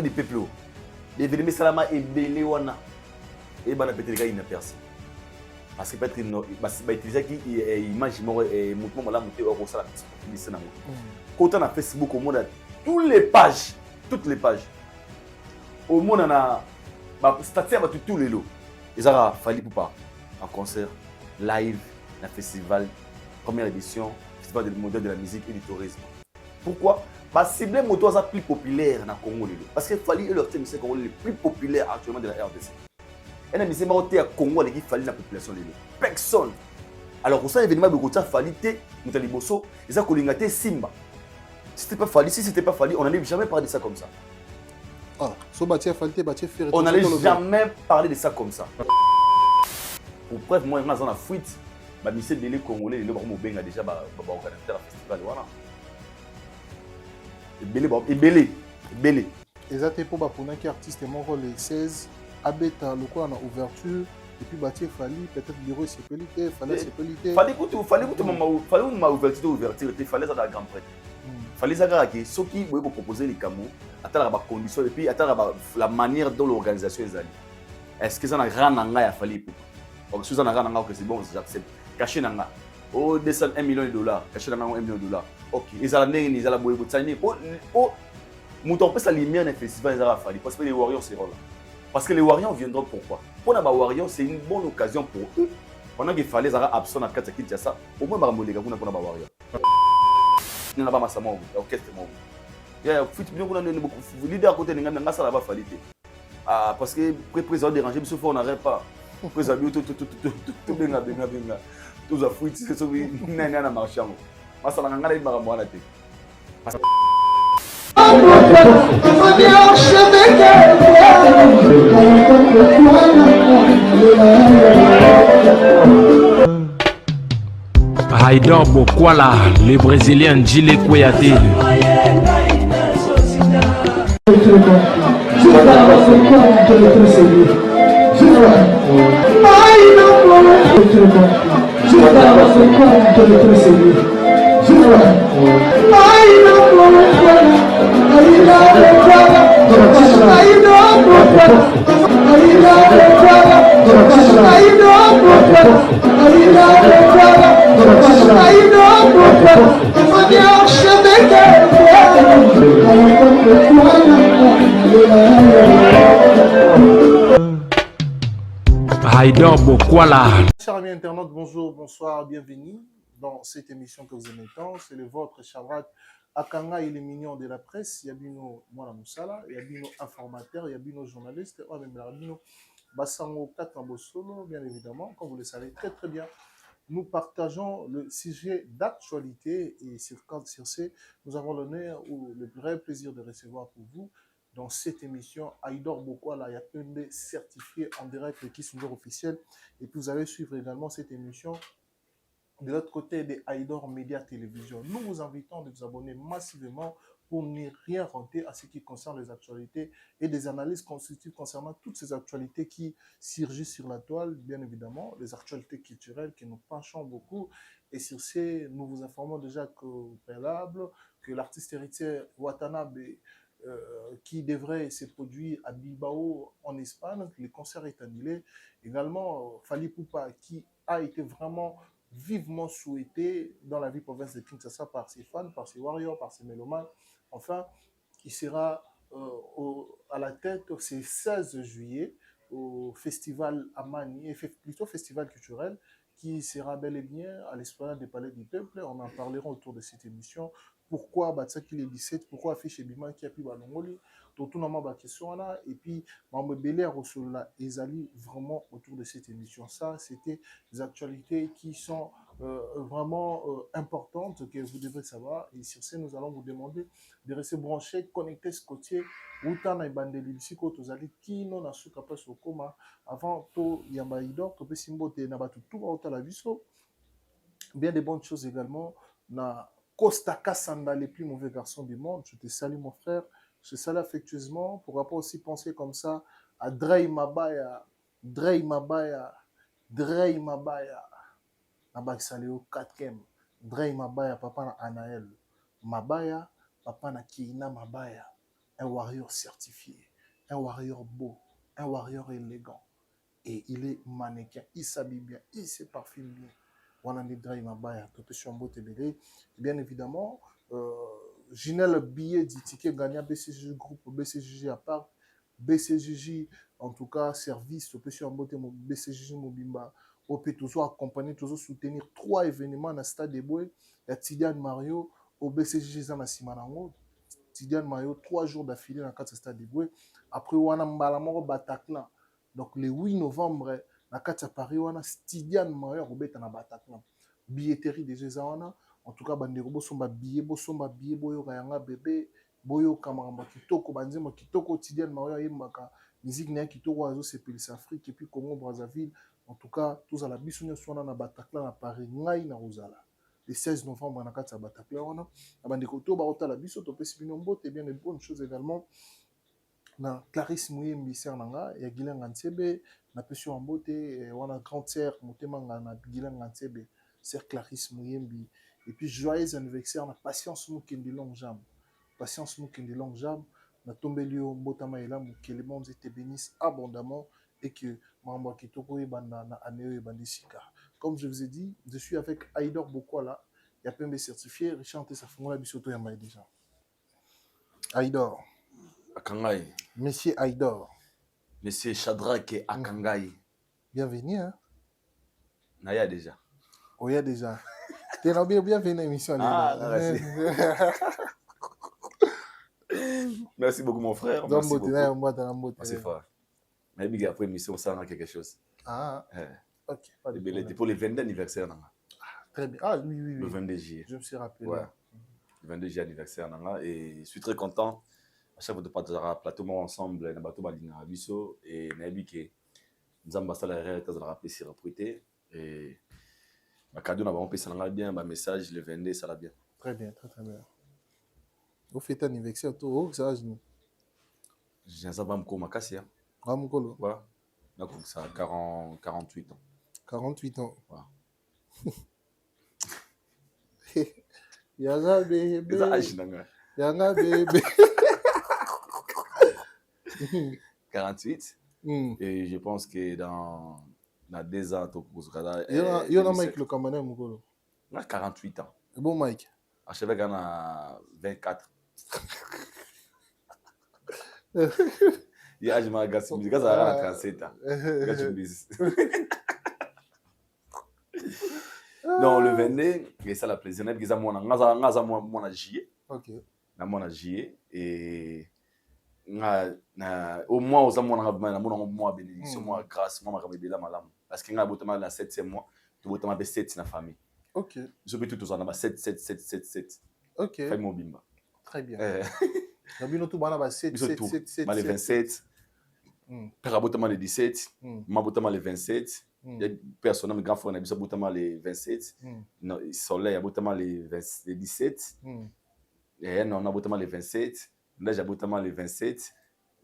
du peuple. Évidemment, Salama est belé wana. Et ben peut-être qu'il n'a personne. Parce que peut-être il utiliser qui image mouvement là monter au ça la c'est nango. Quand on a Facebook au monde toutes les pages au monde on a statut ba tous les lots. Ils a fallu pour pas en concert, live, un festival, première édition, festival du modèle de la musique et du tourisme. Pourquoi? Parce que les motos sont plus populaires dans le Congo. Parce qu'il fallait leur thème les plus populaires actuellement de la RDC. Et les musiciens au Congo, il fallait la population. Personne. Alors, pour ça, l'événement de Gotha, il fallait que les bosso, ils ont collingé Simba. Si ce n'était pas fallu, on n'allait jamais parler de ça comme ça. On n'allait jamais parler de ça comme ça. Pour preuve, moi, dans la fuite, les musiciens de Congolais, ils ont déjà organisé un festival. Belé. Exactement pour un artiste les 16 abeta le quoi en ouverture et puis bâtir fallait peut-être bureau sécurité fallait ma ouverture il fallait ça dans grand prêtre fallait ça que ceux qui voulaient proposer les camos attendre la condition et puis attendre la manière dont l'organisation est-ce que ça n'a grand nanga ya fallait pour que ça n'a grand nanga que c'est bon j'accepte caché nanga oh descend $1 million caché nanga $1 million ok ils allaient ils allaient boire botsani oh mouton peut sa lumière dans le festival ils allaient fallu parce que les Warriors seront là. Parce que les Warriors viendront pourquoi? Pour les Warriors, c'est une bonne occasion pour eux. Pendant qu'il fallait les absents à 4 Kinshasa, au moins les gars pour les Warriors. Il n'y a pas ma sama orchestre mon. Il y a foot bien qu'on a beaucoup leader à côté de nga ça là-bas fallait. Ah parce que président déranger mais sauf on n'arrête pas. Président tout benga tous à foot c'est ça oui na marché. Masa la ngana iba mo na te. Haïdor Bokwala, le Brésilien Gilles Kouyaté. Haïdor Bokwala. Chers amis internautes, bonjour, bonsoir, bienvenue dans cette émission que vous aimez tant. C'est le vôtre, Chavrat Akanga, il est mignon de la presse. Il y a Bino Mwana Moussala, il y a Bino informateur, il y a Bino journaliste, il y a Bino Bassango Katambosolo, bien évidemment, comme vous le savez très très bien. Nous partageons le sujet d'actualité et sur ce, nous avons l'honneur ou le vrai plaisir de recevoir pour vous dans cette émission Haïdor Bokwala, il y a un certifié en direct qui sont officiels. Et puis vous allez suivre également cette émission de l'autre côté des Haïdor Média Télévision. Nous vous invitons de vous abonner massivement pour ne rien rater à ce qui concerne les actualités et des analyses constructives concernant toutes ces actualités qui surgissent sur la toile, bien évidemment, les actualités culturelles qui nous penchons beaucoup. Et sur ces, nous vous informons déjà qu'au préalable, que l'artiste héritier Watanabe qui devrait se produire à Bilbao en Espagne, le concert est annulé. Également, Fally Ipupa qui a été vraiment vivement souhaité dans la ville province de Kinshasa par ses fans, par ses warriors, par ses mélomanes. Enfin, il sera à la tête ce 16 juillet au festival Amani, plutôt festival culturel, qui sera bel et bien à l'esplanade des Palais du Peuple. On en parlera autour de cette émission. Pourquoi Batsaki les 17, pourquoi affiche Bima qui a pu Balongoli, tout le monde a question là, et puis Mambo Belé a reçu là, Ezali vraiment autour de cette émission. Ça, c'était des actualités qui sont vraiment importantes que vous devrez savoir. Et sur ce, nous allons vous demander de rester branchés, connectés ce côté, où t'en as bandeli, si côté vous allez, qui n'en a su capable au coma, avant tout, il y a Maïdor, que peut s'imboter, n'a pas tout à la vie, bien des bonnes choses également, na Costa Cassanda, les plus mauvais garçons du monde. Je te salue, mon frère. Je te salue affectueusement. Pourquoi pas aussi penser comme ça à Drey Mabaya, Drey Mabaya, Drey Mabaya. Nabak salé au 4e. Drey Mabaya, papa na Anaël. Mabaya, papa na Kiina Mabaya. un warrior certifié, un warrior beau, un warrior élégant. Et il est mannequin, il s'habille bien, il se parfume bien. Bien évidemment, Ginelle billet du ticket gagnant BCJ groupe, BCJ à part, BCJ en tout cas service, BCJ Mobimba, on peut toujours accompagner, toujours soutenir 3 événements dans le stade de Boé. Il y a Tidiane Mario au BCJ Zanasimanango. Tidiane Mario 3 jours d'affilée dans le stade de Boé. Après, on a Mbalamoro Bataclan. Donc le 8 novembre, na kati ya Paris wana Tidiane Mario robeta na Bataclan. Billetterie déjà zawana. En tout cas bandeko bosomba billet boyo kayanga bébé boyo kamamba kitoko banzema kitoko Tidiane Mario yembaka musique na kitoko azo sepelisa Afrique et puis Congo Brazzaville. En tout cas tous à la biso nyosona na Bataclan na Paris ngai na Rosala. Le 16 novembre na kati ya Bataclan wana. Bandeko to ba otala biso to pesi bino mbote bien de bonnes choses également. Na Clarisse Mouyembi Sernanga, ya Guilain Ngantsebe, na Pesio Ambote, wana grande sœur, Motema na Guilain Ngantsebe, sœur Clarisse Mouyembi. Et puis joyeux anniversaire na Patience Mukende Longue Jambe. Patience Mukende Longue Jambe, na Tombelio Mbotama Elam, que les mondes te bénissent abondamment et que Mamba Kitoko et Banda na Aneo et Bandisika. Comme je vous ai dit, je suis avec Aïdor Bokwala, il y a PMB certifié, Richard Tessa Fongola Bissoto Yamaï déjà. Aïdor. Akangai. Monsieur Aïdor. Monsieur Shadrack Akangai. Bienvenue, hein? Naya déjà. Oh, il y a déjà. T'es bienvenue à l'émission. Ah, merci. Merci beaucoup, mon frère. Merci beaucoup. Merci fort. Mais bien après l'émission, ça a quelque chose. Ah, ok. C'est pour le 22 anniversaire. Très bien. Ah, oui, oui, oui. Le 22 juillet. Je me suis rappelé. Ouais. Le 22 juillet anniversaire. Et je suis très content. À chaque fois de partager un plateau ensemble, na bateau balina biso et nabi que nous avons passé la réalité de la rappeler sur propriété et ma cadeau n'a pas empêché ça bien, ma message le 22 ça va bien. Très bien, très très bien. Vous faites un anniversaire tout ça âge nous. J'ai ça va me comme Kassia. Ah mon colo. Ouais. Donc ça 48 ans. 48 ans. Ouais. Yanga bébé. Yanga bébé. 48 et je pense que dans 2 ans il y a Mike le Camerounais Mugolo. 48 ans. Et bon Mike. Achevé Ghana 24. Il y a je m'en gasse musique ça a 37 ans. Non le 22 et ça la plaisir n'est que moi na juillet. OK. Na moi na juillet et au moins aux amours na moi bénédiction moi grâce moi makabela malamu parce que nga botama na 7e mois tu botama be 7 na famille. OK. Je peux tout ça na 7. OK. Fait mon bimba. Très bien. Na bino tout bana ba 7 les 27. Père botama les 17, ma botama les 27. Il y a personne, mes grands frères, on a botama les 27. Non, Soleil a botama les 17. Et non, on a botama les 27. Là, j'ai botama les 27.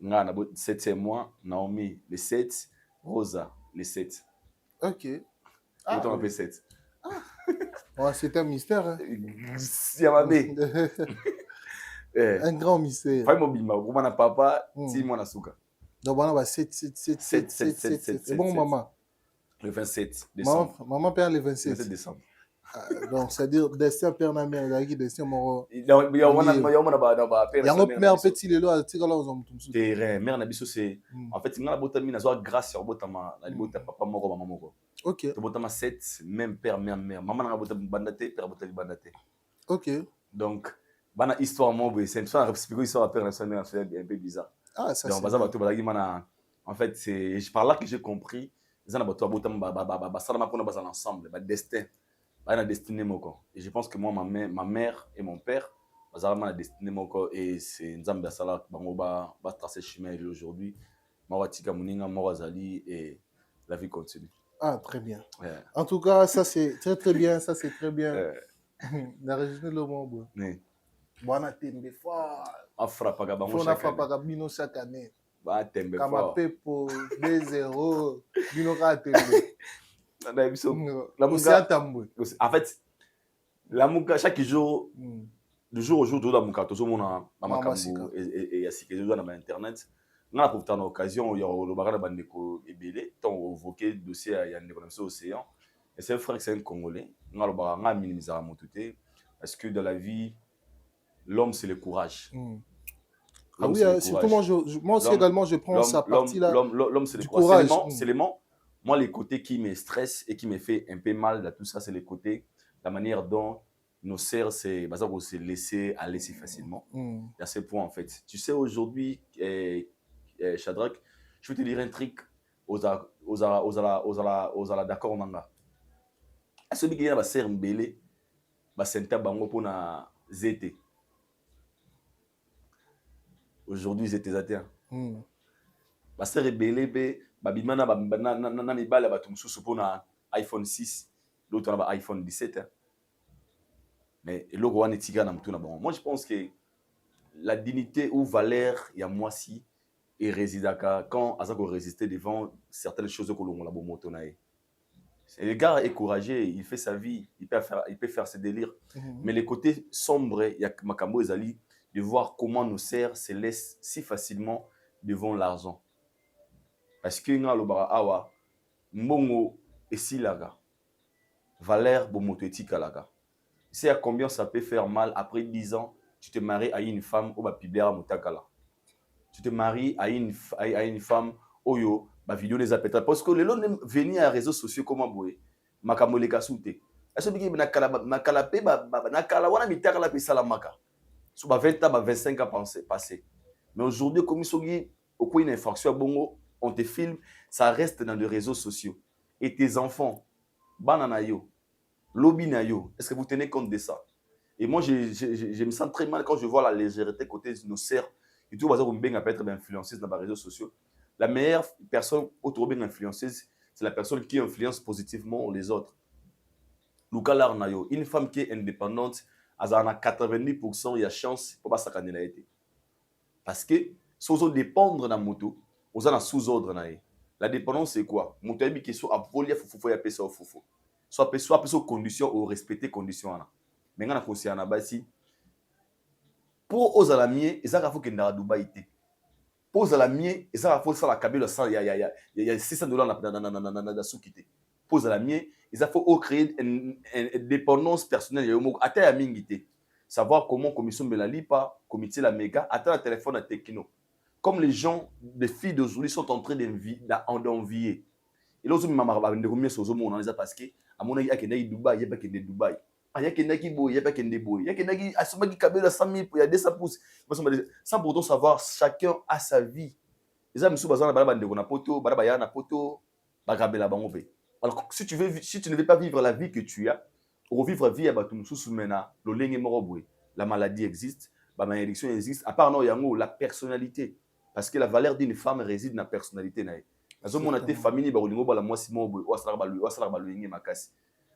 On a 7e mois. Naomi, les 7. Rosa, les 7. OK. Ah, on a 7. Ah, c'est un mystère. Hein? Un grand mystère. Fais mon bimba. Pour mon papa, si mon asuka. Donc, on a 7. C'est bon, maman. Le 27 décembre. Maman perd le 27. 27 décembre. Donc, c'est-à-dire, destin père na mère, il y a destin moro. Il y a un mère petit le lo, tu là aux terrain, mère na biso c'est en fait, ngana botami na zo grâce sur botama, na bota papa moko maman moko. OK. To botama 7, même père mère. Maman na botama bandate, père botama bandate. OK. Donc, bana histoire mo c'est une histoire père na c'est un peu bizarre. Ah, ça c'est. Donc, baza bato bazaki mana en fait, c'est par là que j'ai compris, zana bato botama ba sala makona bazana ensemble, ba destin. La destinée moko. Et je pense que moi ma mère et mon père vraiment la destinée moko et c'est nzambe asala bango ba tracer chemin aujourd'hui mawatika muninga mawazali et la vie continue. Ah très bien. Yeah. En tout cas ça c'est très bien, ça c'est très bien. La région le monde. Oui. Bwana tembe fort. Afra paga bango chaque année. Afra paga bino chaque année. Ba tembe fort. Kama pepo 2-0 bino ka tembe. En fait, la Mouka, chaque jour, du jour au jour toza muka tozomona na Mama sika. makambo ya sika ezoza na bainternet nga na profita na occasion ya kolobaka na bandeko ebele ntango ovoke dossier ya ndeko na biso océan et c'est un frère c'est un congolais nga alobaka nga minimisaka motu te parce que dans la vie l'homme c'est le courage. Ah oui, surtout moi aussi également je prends sa partie là. L'homme c'est le courage. C'est l'élément. Moi les côtés qui me stressent et qui me fait un peu mal dans tout ça c'est les côtés la manière dont nos sœurs se laisser aller si facilement. À ce point, en fait. Tu sais, aujourd'hui, Shadrach, je vais te dire un truc aux d'accord, Nanga. Celui qui a ma sœur Mbele, ma senta bango pour na ZT. Aujourd'hui, ZT Zatea. Ma sœur Mbele, babimana, na mibale, batumsusu pour na iPhone 6, l'autre na iPhone 17. Mais moi, je pense que la dignité ou valeur, il y a moi si, et résidaka quand Azako résistait devant certaines choses que l'on a beau le gars est courageux, il fait sa vie, il peut faire ses délires. Mais les côtés sombres, il y a Makambo Ezali, de voir comment nos sœurs se laissent si facilement devant l'argent. Parce que nga lobara awa, mbongo esilaga, valeur bomotoetika laga. Tu sais à combien ça peut faire mal après 10 ans, tu te maries à une femme au Bapibera Mutakala. Tu te maries à une femme Oyo, ma vidéo les appelle. Parce que les gens viennent à réseaux sociaux comme Aboué, Makamoleka Souté. Est-ce que tu as Nakalape, Nakalawana Mitakala Salamaka. Sur 20 ans, 25 ans passé. Mais aujourd'hui, comme ils sont au coin d'une infraction à Bongo, on te filme, ça reste dans les réseaux sociaux. Et tes enfants, Bananayo, Lobinayo, est-ce que vous tenez compte de ça? Et moi, je me sens très mal quand je vois la légèreté côté de nos sœurs. Et tout, on peut être influenceuse dans les réseaux sociaux. La meilleure personne autour de l'influenceuse, c'est la personne qui influence positivement les autres. Luka Larnayo, une femme qui est indépendante, elle a 90% il y a chance pour pas sa candidature. Parce que si on dépendre de la moto, on a sous-ordre. La dépendance, c'est quoi? Moto est qui soit à voler, il y a personne au foufou. Soit aux conditions ou respecter les conditions. Mais on a conscience basi pour aux alamiers, ils ont fait que Dubaï était. Pour aux alamiers, ils ont fait ça la cabine il y a $600 dans soukité. Pour aux alamiers, ils ont fait créer une dépendance personnelle. Il y a une savoir comment commission Melalipa, comité la méga, attend le téléphone à Tekino. Comme les gens, les filles d'aujourd'hui sont en train d'envier. Et là, on a parce que à mon avis, il y a Dubaï, il y a Dubaï. Il y a Kenaki Boy, il y a Kenaki Boy, il y a Kenaki Asumaki Kabela 100 000, il y a 200 pouces. Sans pourtant savoir, chacun a sa vie. Les amis, si alors, si tu ne veux pas vivre la vie que tu as, revivre la vie à la maladie existe, la malédiction existe. À part non, la personnalité. Parce que la valeur d'une femme réside dans la personnalité.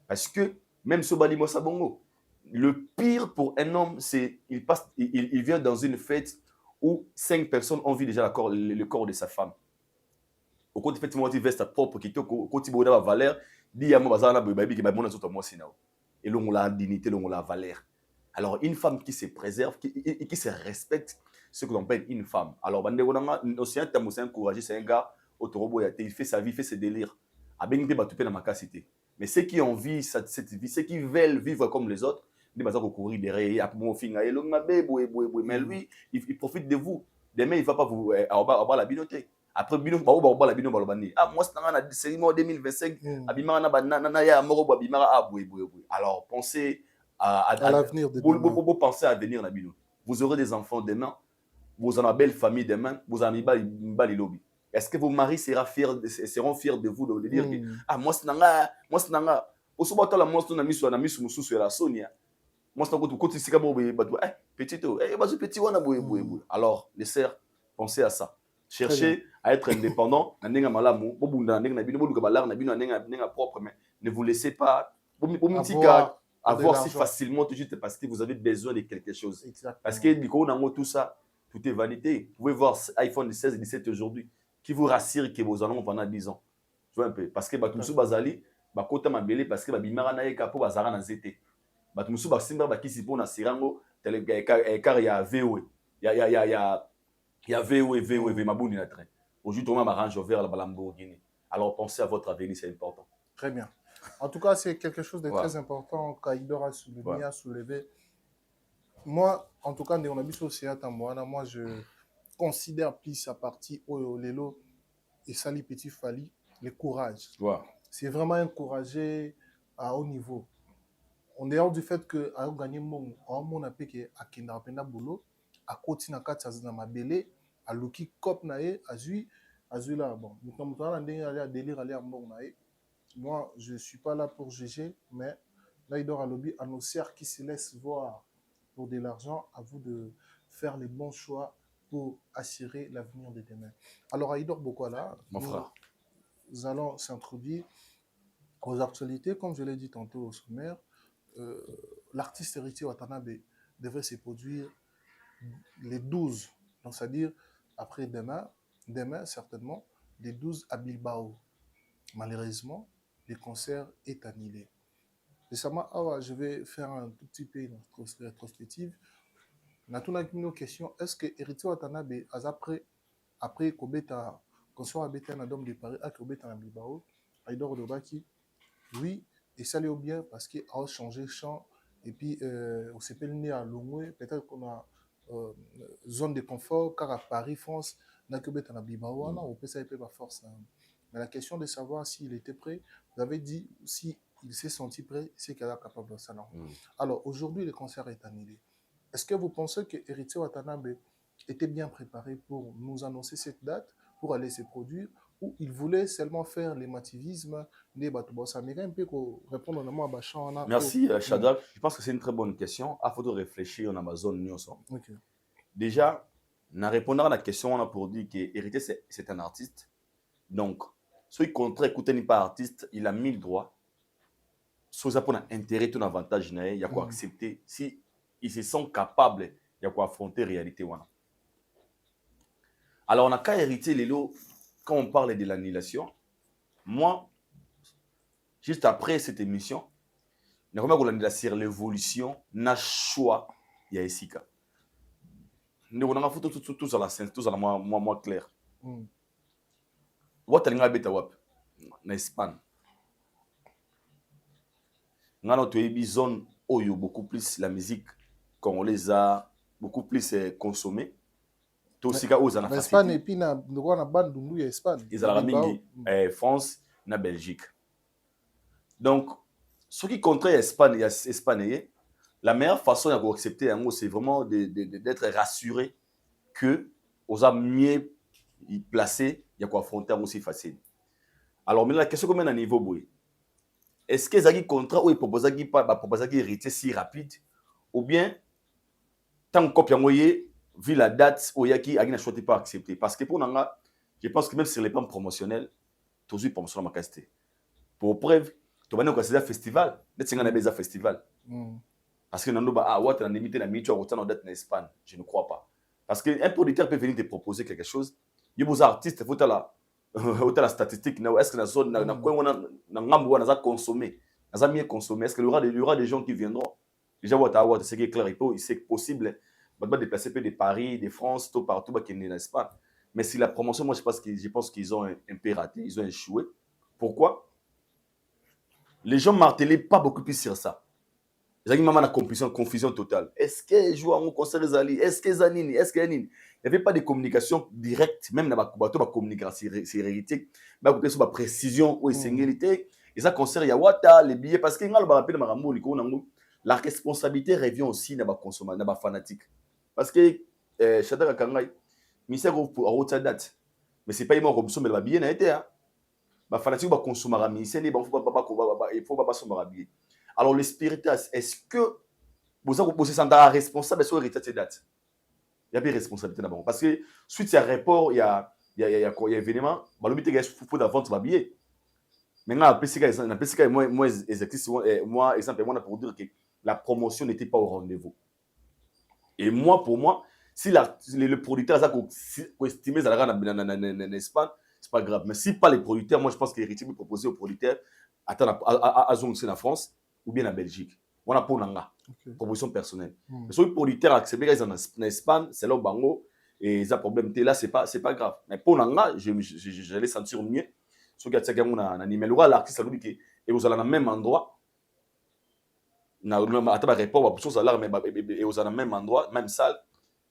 Parce que même ce Balimo Sabongo, le pire pour un homme, c'est il vient dans une fête où 5 personnes ont vu déjà le corps de sa femme. Au côté fait tu veste ta propre qui te côté boda la valeur, dit ya mo bazana baby qui ba mona tout moi sinao. Et l'on la dignité, l'on la valeur. Alors une femme qui se préserve, qui se respecte, ce que l'on appelle une femme. Alors bande wonanga océan tamosin courageux, c'est un gars autorobo ya il fait sa vie, fait ses délires. A ben te batupé dans ma capacité. Mais ceux qui ont envie cette vie, ceux qui veulent vivre comme les autres, ils vont courir derrière, mais lui, il profite de vous. Demain, il ne va pas vous avoir la binoté. Après, la ah, moi, c'est en 2025. Alors, pensez à l'avenir de demain. Pensez à venir. Vous aurez des enfants demain, vous aurez une belle famille demain, vous aurez une belle lobby. Est-ce que vos maris seront fiers de vous de dire que ah moi c'est nanga au soir la moi c'est na misu mususu la Sonia moi c'est ko tu sika bo petit petit wana boy. Alors les sœurs pensez à ça, cherchez à être indépendant na ndenga malamu bobunda ndenga na bino boduka balar na bino ndenga propre, mais ne vous laissez pas avoir si facilement tout juste parce que vous avez besoin de quelque chose. Exactement. Parce que du coup tout ça tout est vanité. Vous pouvez voir iPhone 16 et 17 aujourd'hui qui vous rassure que vos enfants pendant 10 ans. Tu vois un peu. Parce que Batumsu Bazali, Bakota Mabele, parce que Babimara Naeka pour Bazara na Zete. Batumsu Basimba Bakisi pour na Sirango, car il y a VOE. Il y a VOE, Mabouni na train. Aujourd'hui, tout le monde m'arrange vers la Lamborghini. Alors, pensez à votre avenir, c'est important. Très bien. En tout cas, c'est quelque chose de Ouais. très important qu'Aïdor a soulevé, Ouais. a soulevé. Moi, en tout cas, on a vu aussi à moi, je considère plus sa partie Lelo et Sali Petit Fali, le courage. Ouais. C'est vraiment encouragé à haut niveau. En dehors du fait que a gagné mon appelé à Kindarpena Boulot, à côté na Katsazina Mabele, à Luki Kop Nae, à Zui là, bon, nous sommes à délire aller à Nae. Moi, je ne suis pas là pour juger, mais là, il dort à lobby, à nos serfs qui se laissent voir pour de l'argent, à vous de faire les bons choix pour assurer l'avenir de demain. Alors, Aïdor Bokwala, Mon frère. Nous allons s'introduire aux actualités. Comme je l'ai dit tantôt au sommaire, l'artiste héritier Watanabe devrait se produire les 12, donc c'est-à-dire après demain certainement, les 12 à Bilbao. Malheureusement, le concert est annulé. Récemment, je vais faire un tout petit peu une rétrospective. On a tout une question. Est-ce que Héritier Watanabe, après Kobeta, concert à Bétan à Dom de Paris, à Kobeta à Bilbao, Aïdor Dobaki, oui, et ça l'est bien parce qu'il a changé de champ. Et puis, on s'est né à Longwe. Peut-être qu'on a zone de confort, car à Paris, France, on a Kobeta à Bilbao, on peut ça pas force. Mais la question de savoir s'il était prêt, vous avez dit s'il s'est senti prêt, c'est qu'il est capable de ça. Alors, aujourd'hui, le concert est annulé. Est-ce que vous pensez que Héritier Watanabe était bien préparé pour nous annoncer cette date, pour aller se produire, ou il voulait seulement faire l'émativisme des Batoubossa? Mais un peu répondre à moi, Merci, Shadrach. Je pense que c'est une très bonne question. Il faut réfléchir en Amazon News. Okay. Déjà, en répondant à la question, on a pour dire que Héritier, c'est un artiste. Donc, ceux qui comptent écouter pas artiste, il a 1000 droits. Si vous avez un intérêt, un avantage, il y a quoi accepter. Si ils se sont capables, il y a quoi affronter la réalité. Alors, on a qu'à hériter les lots quand on parle de l'annulation. Moi, juste après cette émission, on a remarqué sur l'évolution, n'a choix, il y a ici. Nous avons fait tout à la scène, tout à la moi clair. What est-ce que vous avez en Espagne? Nous avons une zone où il y a beaucoup plus la musique congolaise a beaucoup plus consommée. Tout ce qui est aux Espagne et puis nous avons bande de Espagne. Ils ont la France, na Belgique. Donc, ce qui contre l'Espagne, la meilleure façon d'accepter, c'est vraiment d'être rassuré que aux a mieux placés, il y a quoi affronter aussi facile. Alors, mais la question comment à niveau boy, est-ce que les contrat ou ils proposent qui héritier si rapide ou bien tant que moyen vu la date où yaki a choisi pas accepter parce que pour nanga, je pense que même sur les plans promotionnels, toujours promotion ma casté. Pour preuve, tu vas nous considérer festival, d'être singa na beza festival. Parce que nando ba what na limité na mitu autant en date en Espagne, je ne crois pas. Parce que un producteur peut venir te proposer quelque chose, il y a artistes faut la statistique na est-ce que na zone na quoi na ngambo na za consommer, na za mieux consommer, est-ce qu'il y aura des gens qui viendront. Déjà what c'est qui est clair, c'est possible. On va déplacer de Paris, de France, tout partout qui est en Espagne. Mais si la promotion, moi je pense qu'ils ont un peu raté, ils ont échoué. Pourquoi? Les gens martelaient pas beaucoup plus sur ça. Ils ont une confusion totale. Est-ce qu'ils jouent en concert des alliés? Est-ce qu'ils animent? Est-ce qu'il n'y avait pas de communication directe, même dans la communication hérétique, mais sur la précision ou la singulité. Ils ont concert, il y a Wata, les billets, parce qu'il y a la responsabilité revient aussi dans les consommateurs, dans les fanatiques. Parce que Shadrach Kangai, ministère a haute date. Mais ce n'est pas une robson, mais le billet n'a été. Les fanatiques vont consommer la ministère, il ne faut pas consommer la billet. Alors, le spiritas, est-ce que vous avez senti responsable sur l'héritage de cette date? Il y a bien responsabilité d'abord. Parce que suite à un rapport, il y a un événement, il y a un d'avance de billet. Maintenant, moi, exemple, moi, pour dire que la promotion n'était pas au rendez-vous. Et moi, pour moi, si le producteur a estimé ça en Espagne, c'est pas grave. Mais si pas les producteurs, moi je pense que l'héritier peut proposer aux producteurs à zone en France ou bien en Belgique. On a pour Nanga. Proposition personnelle. Mais sur le producteur accepté qu'ils en Espagne, c'est là au bango et ça problème là c'est pas grave. Mais pour l'anga, j'allais sentir mieux. Ce qui a été un numéro l'artiste a dit que et vous allez dans le même endroit. Na attends ba répondre pour chose là mais et vous allez dans le même endroit, même salle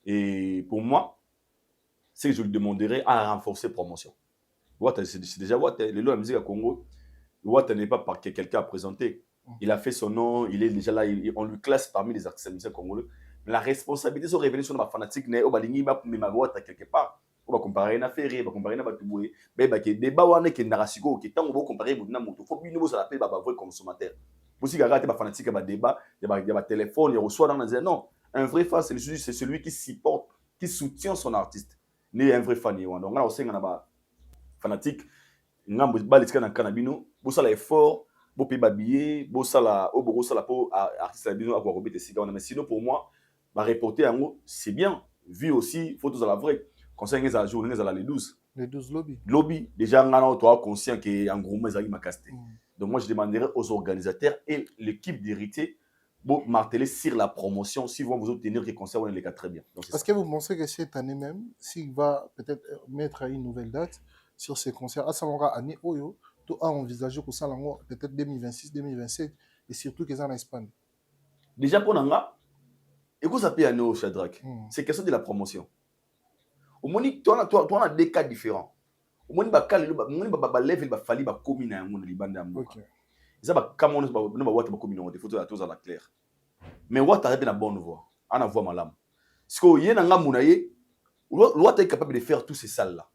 et pour moi c'est que je lui demanderais à renforcer promotion. C'est déjà la musique à Congo. Watt n'est pas parce que quelqu'un a présenté. Il a fait son nom, il est déjà là, on lui classe parmi les artistes musiciens congolais. Mais la responsabilité sur révéler sur ma fanatique, on va dire mais ma Watt quelque part. On va comparer na Ferré, on va comparer na Batouboé. Mais bah que débat wana que narasiko, que tant on va comparer na moto, faut bien nous ça l'appelle bah vrai consommateur. Pour si gars ba fanatique ba débat, il y a téléphone, il reçoit dans dire non, un vrai fan c'est celui qui supporte, qui soutient son artiste. Né un vrai fan donc là on sait qu'on a ba fanatique ngambo balitika na kanabino bosala effort bo pe babiller bosala obosala po artiste la bino akwa robete sika mais sinon pour moi ba reporter yango c'est bien vu aussi photos à la vraie conseil ngeza jour ngeza la les 12 lobby déjà ngana toi conscient que en gros mais ma casté donc moi je demanderais aux organisateurs et l'équipe d'héritier bon marteler sur la promotion si vont vous obtenir que concert on les cas très bien. Est-ce que vous pensez que cette année même s'il va peut-être mettre une nouvelle date sur ces concerts à Samora année Oyo, tout a envisagé pour ça peut-être 2026, 2027 et surtout qu'ils en Espagne. Déjà pour Nanga, et quoi ça peut aller au Shadrach? C'est question de la promotion. Au moins, toi, on a deux cas différents. Au moins, ba level ba fali ba commune na ngona libanda mboka. Ça ba comme on ba wata ba commune on photo à tous à la claire. Mais wata a une bonne voix, ana voix malam. Parce que yena nga munaye, wata est capable de faire tous ces salles là.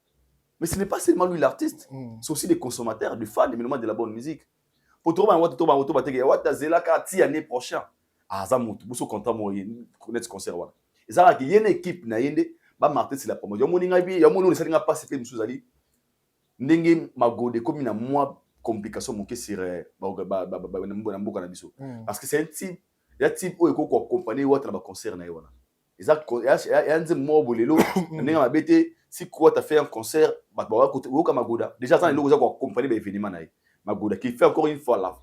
Mais ce n'est pas seulement lui l'artiste, c'est aussi des consommateurs, des fans, des éléments de la bonne musique. Pour trouver un Wata Zela Kati l'année prochaine. Ah, ça monte, vous êtes content de connaître ce concert. Et ça, il y a une équipe, ba marté c'est la promotion. Il y a mon qui n'a pas passé de choses ali. Ndenge magode comme une moi complication mon sur parce que c'est un type, il y a type où il faut accompagner Wata dans concert na yona. Et ça, il y a un mo bolelo, ndenge mabete si quoi tu as fait un concert Magoda déjà ça il faut accompagner l'événement Magoda qui fait encore une fois la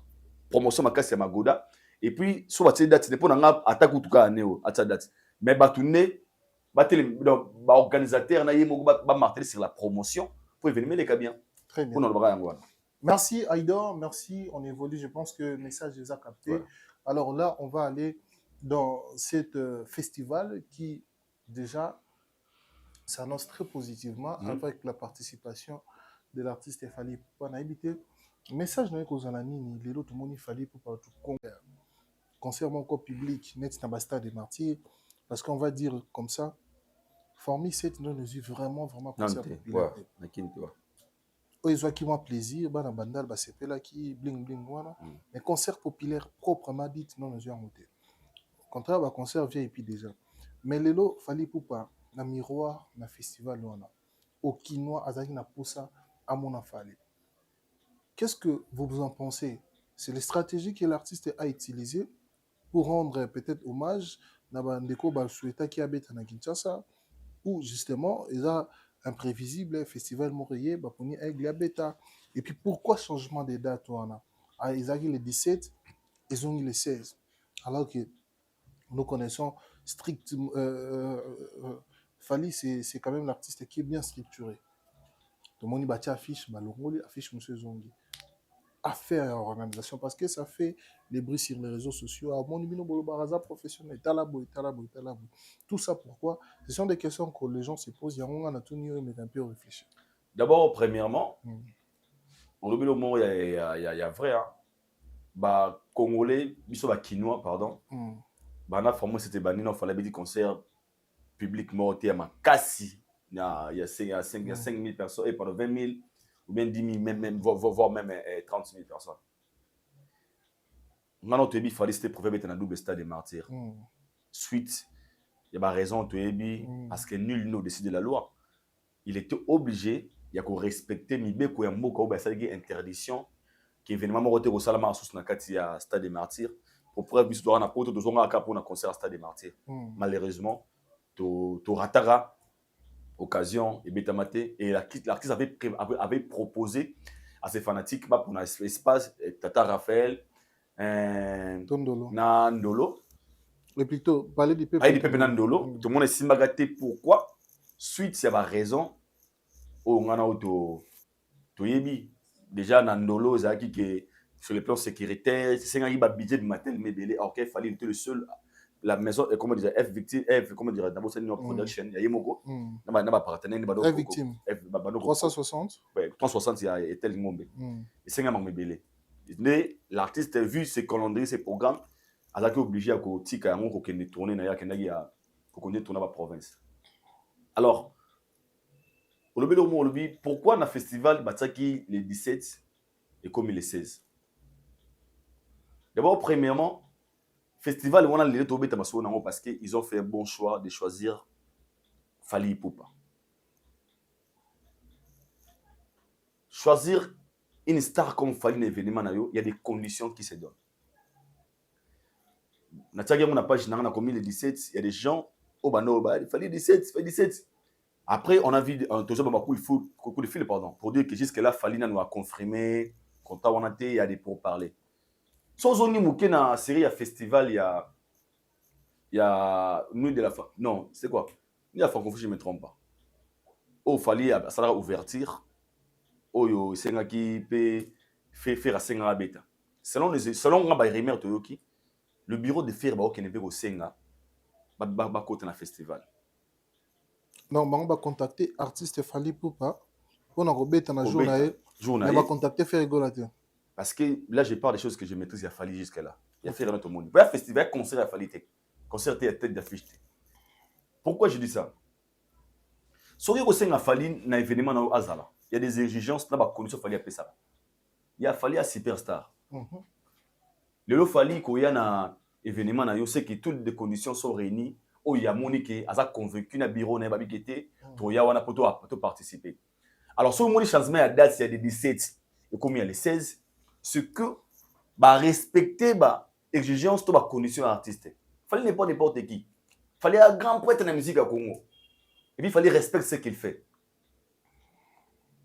promotion ma casse Magoda et puis sur la date c'est pour nga attaque tout cas néo à cette date mais batourner organisateur na yemo ba marteler sur la promotion pour événement les cas bien. Très bien. Merci Aïdor, merci, on évolue, je pense que le message les a capté. Ouais. Alors là on va aller dans cet festival qui déjà s'annonce très positivement avec la participation de l'artiste Fally Ipupa na habité message na ko zana nini lelo tout monde Fally Ipupa tout concert mon corps public net na stade des martyrs parce qu'on va dire comme ça Formi 7 non nous vraiment concert populaire na kinto ils ont qui moi plaisir bana bandal ba sepela qui bling bling voilà mais concert populaire proprement dit non nous avons monté contraire ba concert VIP déjà mais lelo Fally Ipupa na miroir na festival wana au Kinois azaki na posa à mon Fally. Qu'est-ce que vous en pensez? C'est les stratégies que l'artiste a utilisées pour rendre peut-être hommage na bandeko ba souhaita qui habite na Kinshasa ou justement il a imprévisible festival Montréal ba poni avec la bêta et puis pourquoi changement de date wana a ezaki le 17 ils ont eu le 16 alors que nous connaissons strictement Fally, c'est quand même l'artiste qui est bien structuré. Tout le monde bâtit affiche, malongoli, affiche Monsieur Zongi. Affaire en organisation, parce que ça fait des bruits sur les réseaux sociaux. Mon numéro baraza professionnel, talaboy. Tout ça pourquoi? Ce sont des questions que les gens se posent. Il y a un peu mais un peu réfléchir. D'abord, premièrement, on oublie le mot, il y a vrai, hein. Bah, Congolais, biso Kinois, pardon. Bah, na formé c'était banni, on fallait des concerts public morté à ma cassi il y a 5 000 personnes et pendant 20 000 ou bien 10 000 même voire même 30 000 personnes maintenant tu es fallait c'était prouvé être dans double stade des martyrs suite il y a raison tu es parce que nul ne décide de la loi il était obligé il y a qu'on respecter mibe ko ya mboka ou ba ça qui interdiction qui événement moté au salama sous na kati ya stade des martyrs pour preuve biso na poto to zonga ka pour na concert stade des martyrs malheureusement tu ratara occasion et bétamaté et l'artiste avait proposé à ses fanatiques pour un espace Tata Raphaël Tondolo na Ndolo Mais plutôt, parler du peuple. Aïe du peuple Nandolo, tout le monde est simbagaté. Pourquoi? Suite, c'est ma raison. Oh, on a auto. Toyebi. Déjà, Nandolo, Zaki, qui sur le plan sécuritaire, c'est un budget de matin, mais alors qu'il fallait être le seul. La maison, comment dire, F victime, F, comment dire, d'abord c'est une production, il y a Yemoko, n'a pas partenaire, F victime. 360. Ouais, 360, il y a tel monde. Et c'est un moment belé. Mais l'artiste a vu ses calendriers, ses programmes, il a été obligé à tika yango ko kende tourner na ya kenda ya ko kende tourner la province. Alors, pourquoi dans le festival Bataki les 17 et comme les 16? D'abord, premièrement, festival on a les tombé parce qu'ils ont fait un bon choix de choisir Fally Ipupa. Choisir une star comme Fally dans l'événement, il y a des conditions qui se donnent. On a page comme les 17, il y a des gens au bano, il fallait 17, il 17. Après, on a vu il faut beaucoup de fil pour dire que jusque là Fally nous a confirmé quand on a été, il y a des pourparlers. Sans on y dans la série à festival, il y a Nuit de la Fin. Non, c'est quoi? Il y a Francophone, je ne me trompe pas. Oh, Fally, ça va ouverture. Oh, yo, c'est un qui peut faire à 5 ans à bêta. Selon les Toyoki, le bureau de faire qui ne veut pas Senga, va côté dans le festival. Non, on va contacter artiste Fally Ipupa. On a rebêté dans la journée. On va contacter faire rigoler. Parce que là, je parle des choses que je maîtrise à Fally jusque-là. Il y a fait dans tout le monde. Il y a un festival, concert à Fally. Concert à tête d'affiche. Pourquoi je dis ça? Si on a Fally dans l'événement dans Azala, il y a des exigences dans la condition Fally à ça. Il y a Fally à superstar. Le Fally, quand il y a un événement, il sait que toutes les conditions sont réunies. Il y a Monique qui a convaincu le bureau de Babikete pour participer. Alors, si on a changement à date, il y a des 17 et comme il y a les 16, ce que respecter l'exigence de la condition artistique. Il fallait n'importe qui. Il fallait un grand prêtre dans la musique à Congo. Et puis, il fallait respecter ce qu'il fait.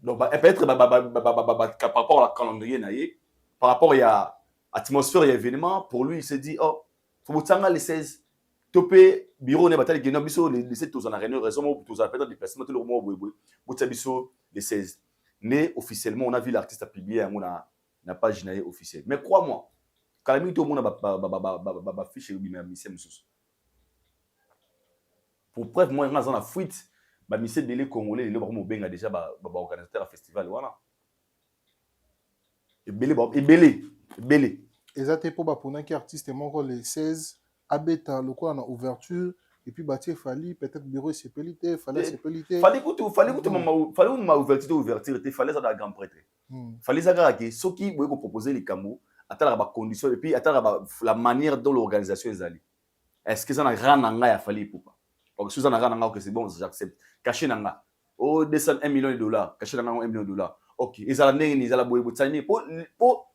Donc, peut-être par rapport à la calendrier, par rapport à l'atmosphère et à l'événement, pour lui, il s'est dit, oh, il faut que les 16. Topé, bureau, ne bataille, les 17, tous en a raison, tous en a fait un déplacement, tout le monde, les 16. Mais officiellement, on a vu l'artiste a publié n'a pas généré officiel. Mais crois-moi, quand même, tout le monde a fiché pour preuve, moi, dans la fuite, Michel Délé Congolais, les gens déjà organisateur à festival. Voilà. Et belé. Et ça, c'est pour un artiste, les 16, abeta le quoi en ouverture. Et puis, bâtir Fally, peut-être bureau sépélité, Fally sépélité. Fallait une ouverture, il fallait ça dans la grande prêtre. Fallait ça que ceux qui voulaient proposer les camos, attendre la condition et puis attendre la manière dont l'organisation est allée. Est-ce que ça n'a rien à faire à Fally Ipupa? Parce que si ça n'a rien à faire, c'est bon, j'accepte. Caché dans la. Oh, descend $1 million, caché dans $1 million. Ok, ils ont la boue pour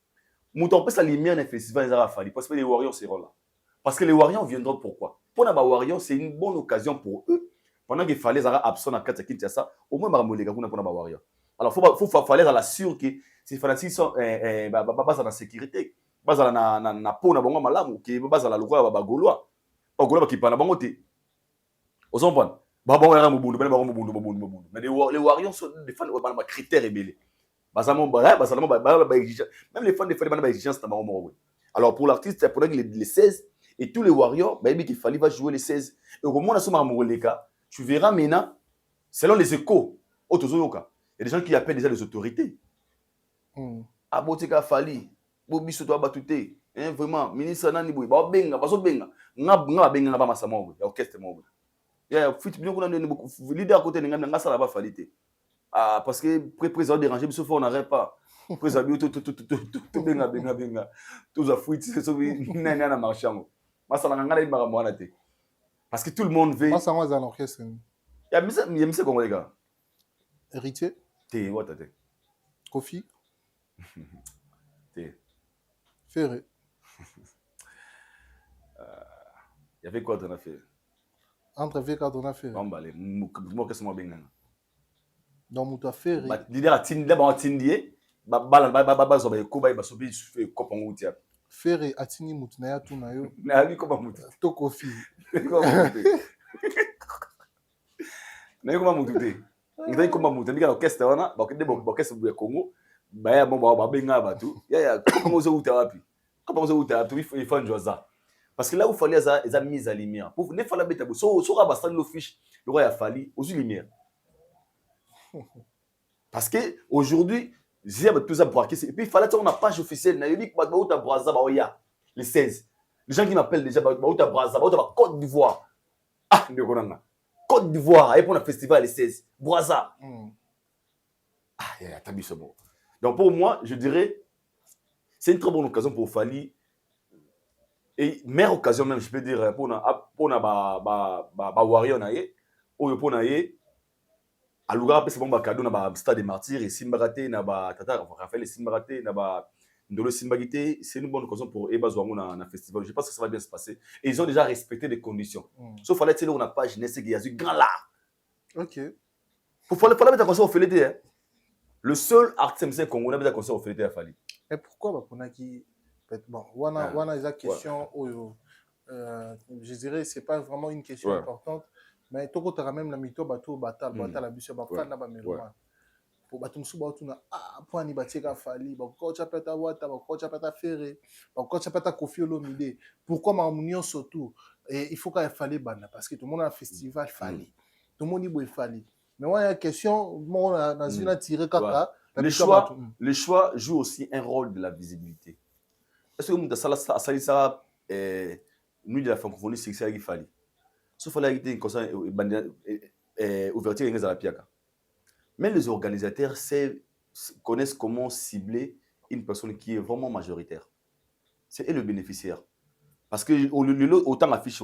monter la lumière dans le festival, ils ont Fally. Parce que les Warriors seront là. Parce que les Warriors viendront pourquoi? Pour les Warriors, c'est une bonne occasion pour eux. Pendant qu'il fallait absent à 4 Kinshasa, au moins pour les Warriors. Alors, il fallait l'assurer que ces Français sont dans la sécurité. Base na peau na bango malamu qui base la loi ba gaulois. Ba gaulois qui parlent bango té. Aux enfants. Ba bango era mubundu, ba bango mubundu. Mais les Warriors sont des fans ba critères rebelles. Même les fans des fans ba exigence na bango. Alors pour l'artiste, pour les 16 et tous les Warriors, qu'il fallait va jouer les 16. Et au moment où tu verras maintenant, selon les échos, il y a des gens qui appellent déjà les autorités. Abotika Fally, Bobi Soto Batouté, vraiment, ministre Nani Boui, Benga, Baso Benga, Nga Benga ba Masamogo, il y a orchestre Mogo. Il y a leader à côté de Nga ça va Fally. Ah, parce que président dérangé, sauf on n'arrête pas. Président, tout Benga, tout ça fuite, c'est ça, n'a marchand. Parce que tout le monde veut. Moi, ça va dans l'orchestre. Il y a mis comment les gars? Héritier. T'es what t'es? Kofi. T'es. Ferré. Il y avait quoi t'en as fait? Entre V4 on a fait. Bambale. Moi qu'est-ce que moi bien? Donc Mouta Ferré. L'idée à Tindie, d'abord Tindie. Bala zoba koba ibasobi kopango tia. Ferré atini mutunaya tunayo Na lui comment mutu. to kofi. Na comment mutu. Ngai comment mutu ndika orchestre wana ba kende ba orchestre ya Congo. Ba ya mo ba benga batu. Ya comment zo uta wapi? Comment zo uta tu il faut njoza. Parce que là où fallait ça mise à lumière. Pour ne fallait beta so so ba stand l'office le roi a fallu aux lumière. Parce que aujourd'hui j'ai tout ça pour et puis il fallait on a page officielle na yeli ba uta braza ba oya les 16. Les gens qui m'appellent déjà ba uta braza ba uta Côte d'Ivoire. Ah ndeko nanga. Côte d'Ivoire et pour le festival les 16. Braza. Ah il y a tabi bon. Donc pour moi, je dirais c'est une très bonne occasion pour Fally. Et meilleure occasion même, je peux dire, pour na ba warrior na ye, ou pour na ye, à l'ougar c'est bon ba cadeau na ba stade des martyrs et Simbaraté na ba tata Raphaël Simbaraté na ba Ndolo Simbagité, c'est une bonne occasion pour Eba Zouango na festival. Je pense que ça va bien se passer. Et ils ont déjà respecté les conditions. Sauf fallait dire on n'a pas jeunesse qui a du grand là. OK. Fallait mettre un concert au Félété hein. Le seul artiste congolais mettre un concert au Félété à Fally. Et pourquoi bah pour qui bon, wana esa question oyo je dirais c'est pas vraiment une question importante mais toko tara même la mito bato batal la biso ba fana ba meloma pour bato musu ba tuna pour ani batika Fally ba ko chapeta wata ba ko chapeta Ferré ba ko chapeta Kofi Olomide pourquoi ma union surtout et il faut qu'il Fally bana parce que tout le monde a un festival Fally tout le monde y Fally mais ouais la question moi on a une tiré kaka le choix joue aussi un rôle de la visibilité. Est-ce que ça nous de la francophonie c'est ça qu'il fallait. Sauf qu'il fallait une concert ouverture à la piaka. Mais les organisateurs connaissent comment cibler une personne qui est vraiment majoritaire. C'est le bénéficiaire. Parce que autant affiche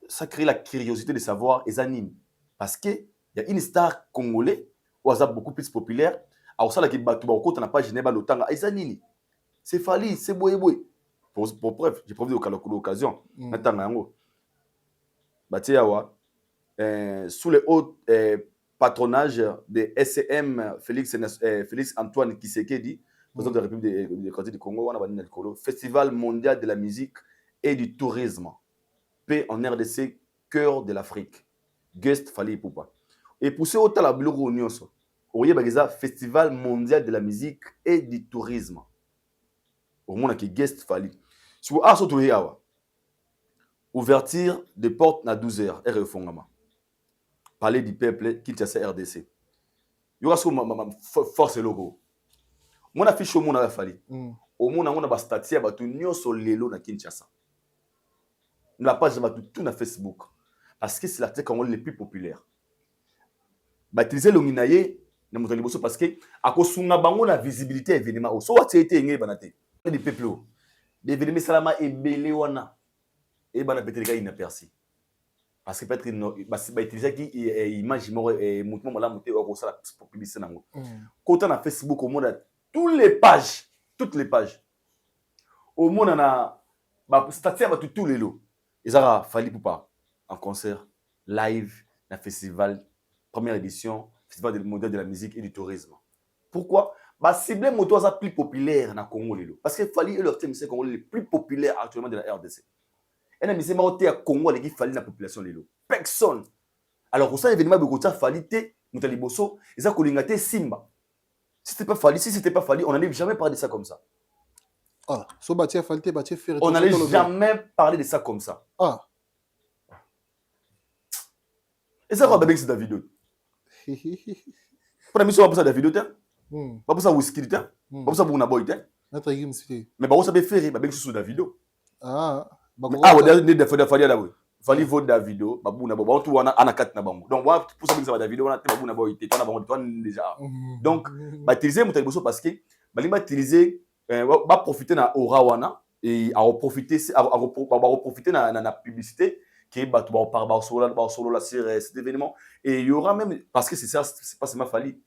ça crée la curiosité de savoir et anime. Parce que il y a une star congolaise ou beaucoup plus populaire. Alors ça là qui bat tout on n'a pas gêné ba l'autant Aizanini. C'est Fally, c'est boy. Pour preuve, j'ai profité de l'occasion. Maintenant, sous le haut patronage de SCM Félix Antoine Tshisekedi, président de la République démocratique du Congo, Festival mondial de la musique et du tourisme. Paix en RDC, cœur de l'Afrique. Guest Fally Poupa. Et pour ce autant la Blue Union, Festival mondial de la musique et du tourisme. Au monde qui guest Fally. Si vous avez surtout ouverture des portes na 12h RE Fongama. Parler du peuple qui tient sa RDC. Il y aura ce force logo. Mon affiche au monde a Fally. Au monde on a ba statut ba tout nyonso lelo na Kinshasa. La page ba tout na Facebook parce que c'est l'article congolais le plus populaire. Ba utiliser le minaye na motali boso parce que akosunga bango na visibilité événement o so wati été ngé banate. Des peuples des événements salama et belé wana et bana peut-être inaperçu parce que peut-être ba utiliser qui image mo mouvement la monter au ça pour publicité nango quand on a Facebook au monde toutes les pages au monde na ba statut ba tout les lots ils a Fally Poupa en concert live na festival première édition festival mondial de la musique et du tourisme. Pourquoi? Bah cibler moto ça plus populaire na Congo lelo parce que Fally est le thème c'est Congo le plus populaire actuellement de la RDC. Et na mise maoté à Congo les qui Fally la population lelo. Personne. Alors pour ça événement de côté Fally té mutali boso ils a kolingate Simba. Si c'était pas Fally, on n'allait jamais parler de ça comme ça. Ah, so batia Fally té batia Ferré. On n'allait jamais parler de ça comme ça. Ah. Et ça va avec cette vidéo. Pour la mission on va Davido té. Pas pour ça whisky té. Pas pour ça Burna Boy té. Notre game c'est. Mais bah on savait faire bah avec sous Davido. Ah. Ah ouais de Fally là oui. Fally vaut Davido, bah Burna Boy. Bah tout on a quatre na bango. Donc moi pour ça que ça va Davido on a Burna Boy té. On a bango toi déjà. Donc bah utiliser mon téléboso parce que bah il va utiliser va profiter na aura wana et à profiter na publicité qui est bateau par solo là sur cet événement et il y aura même parce que c'est ça c'est pas seulement Fally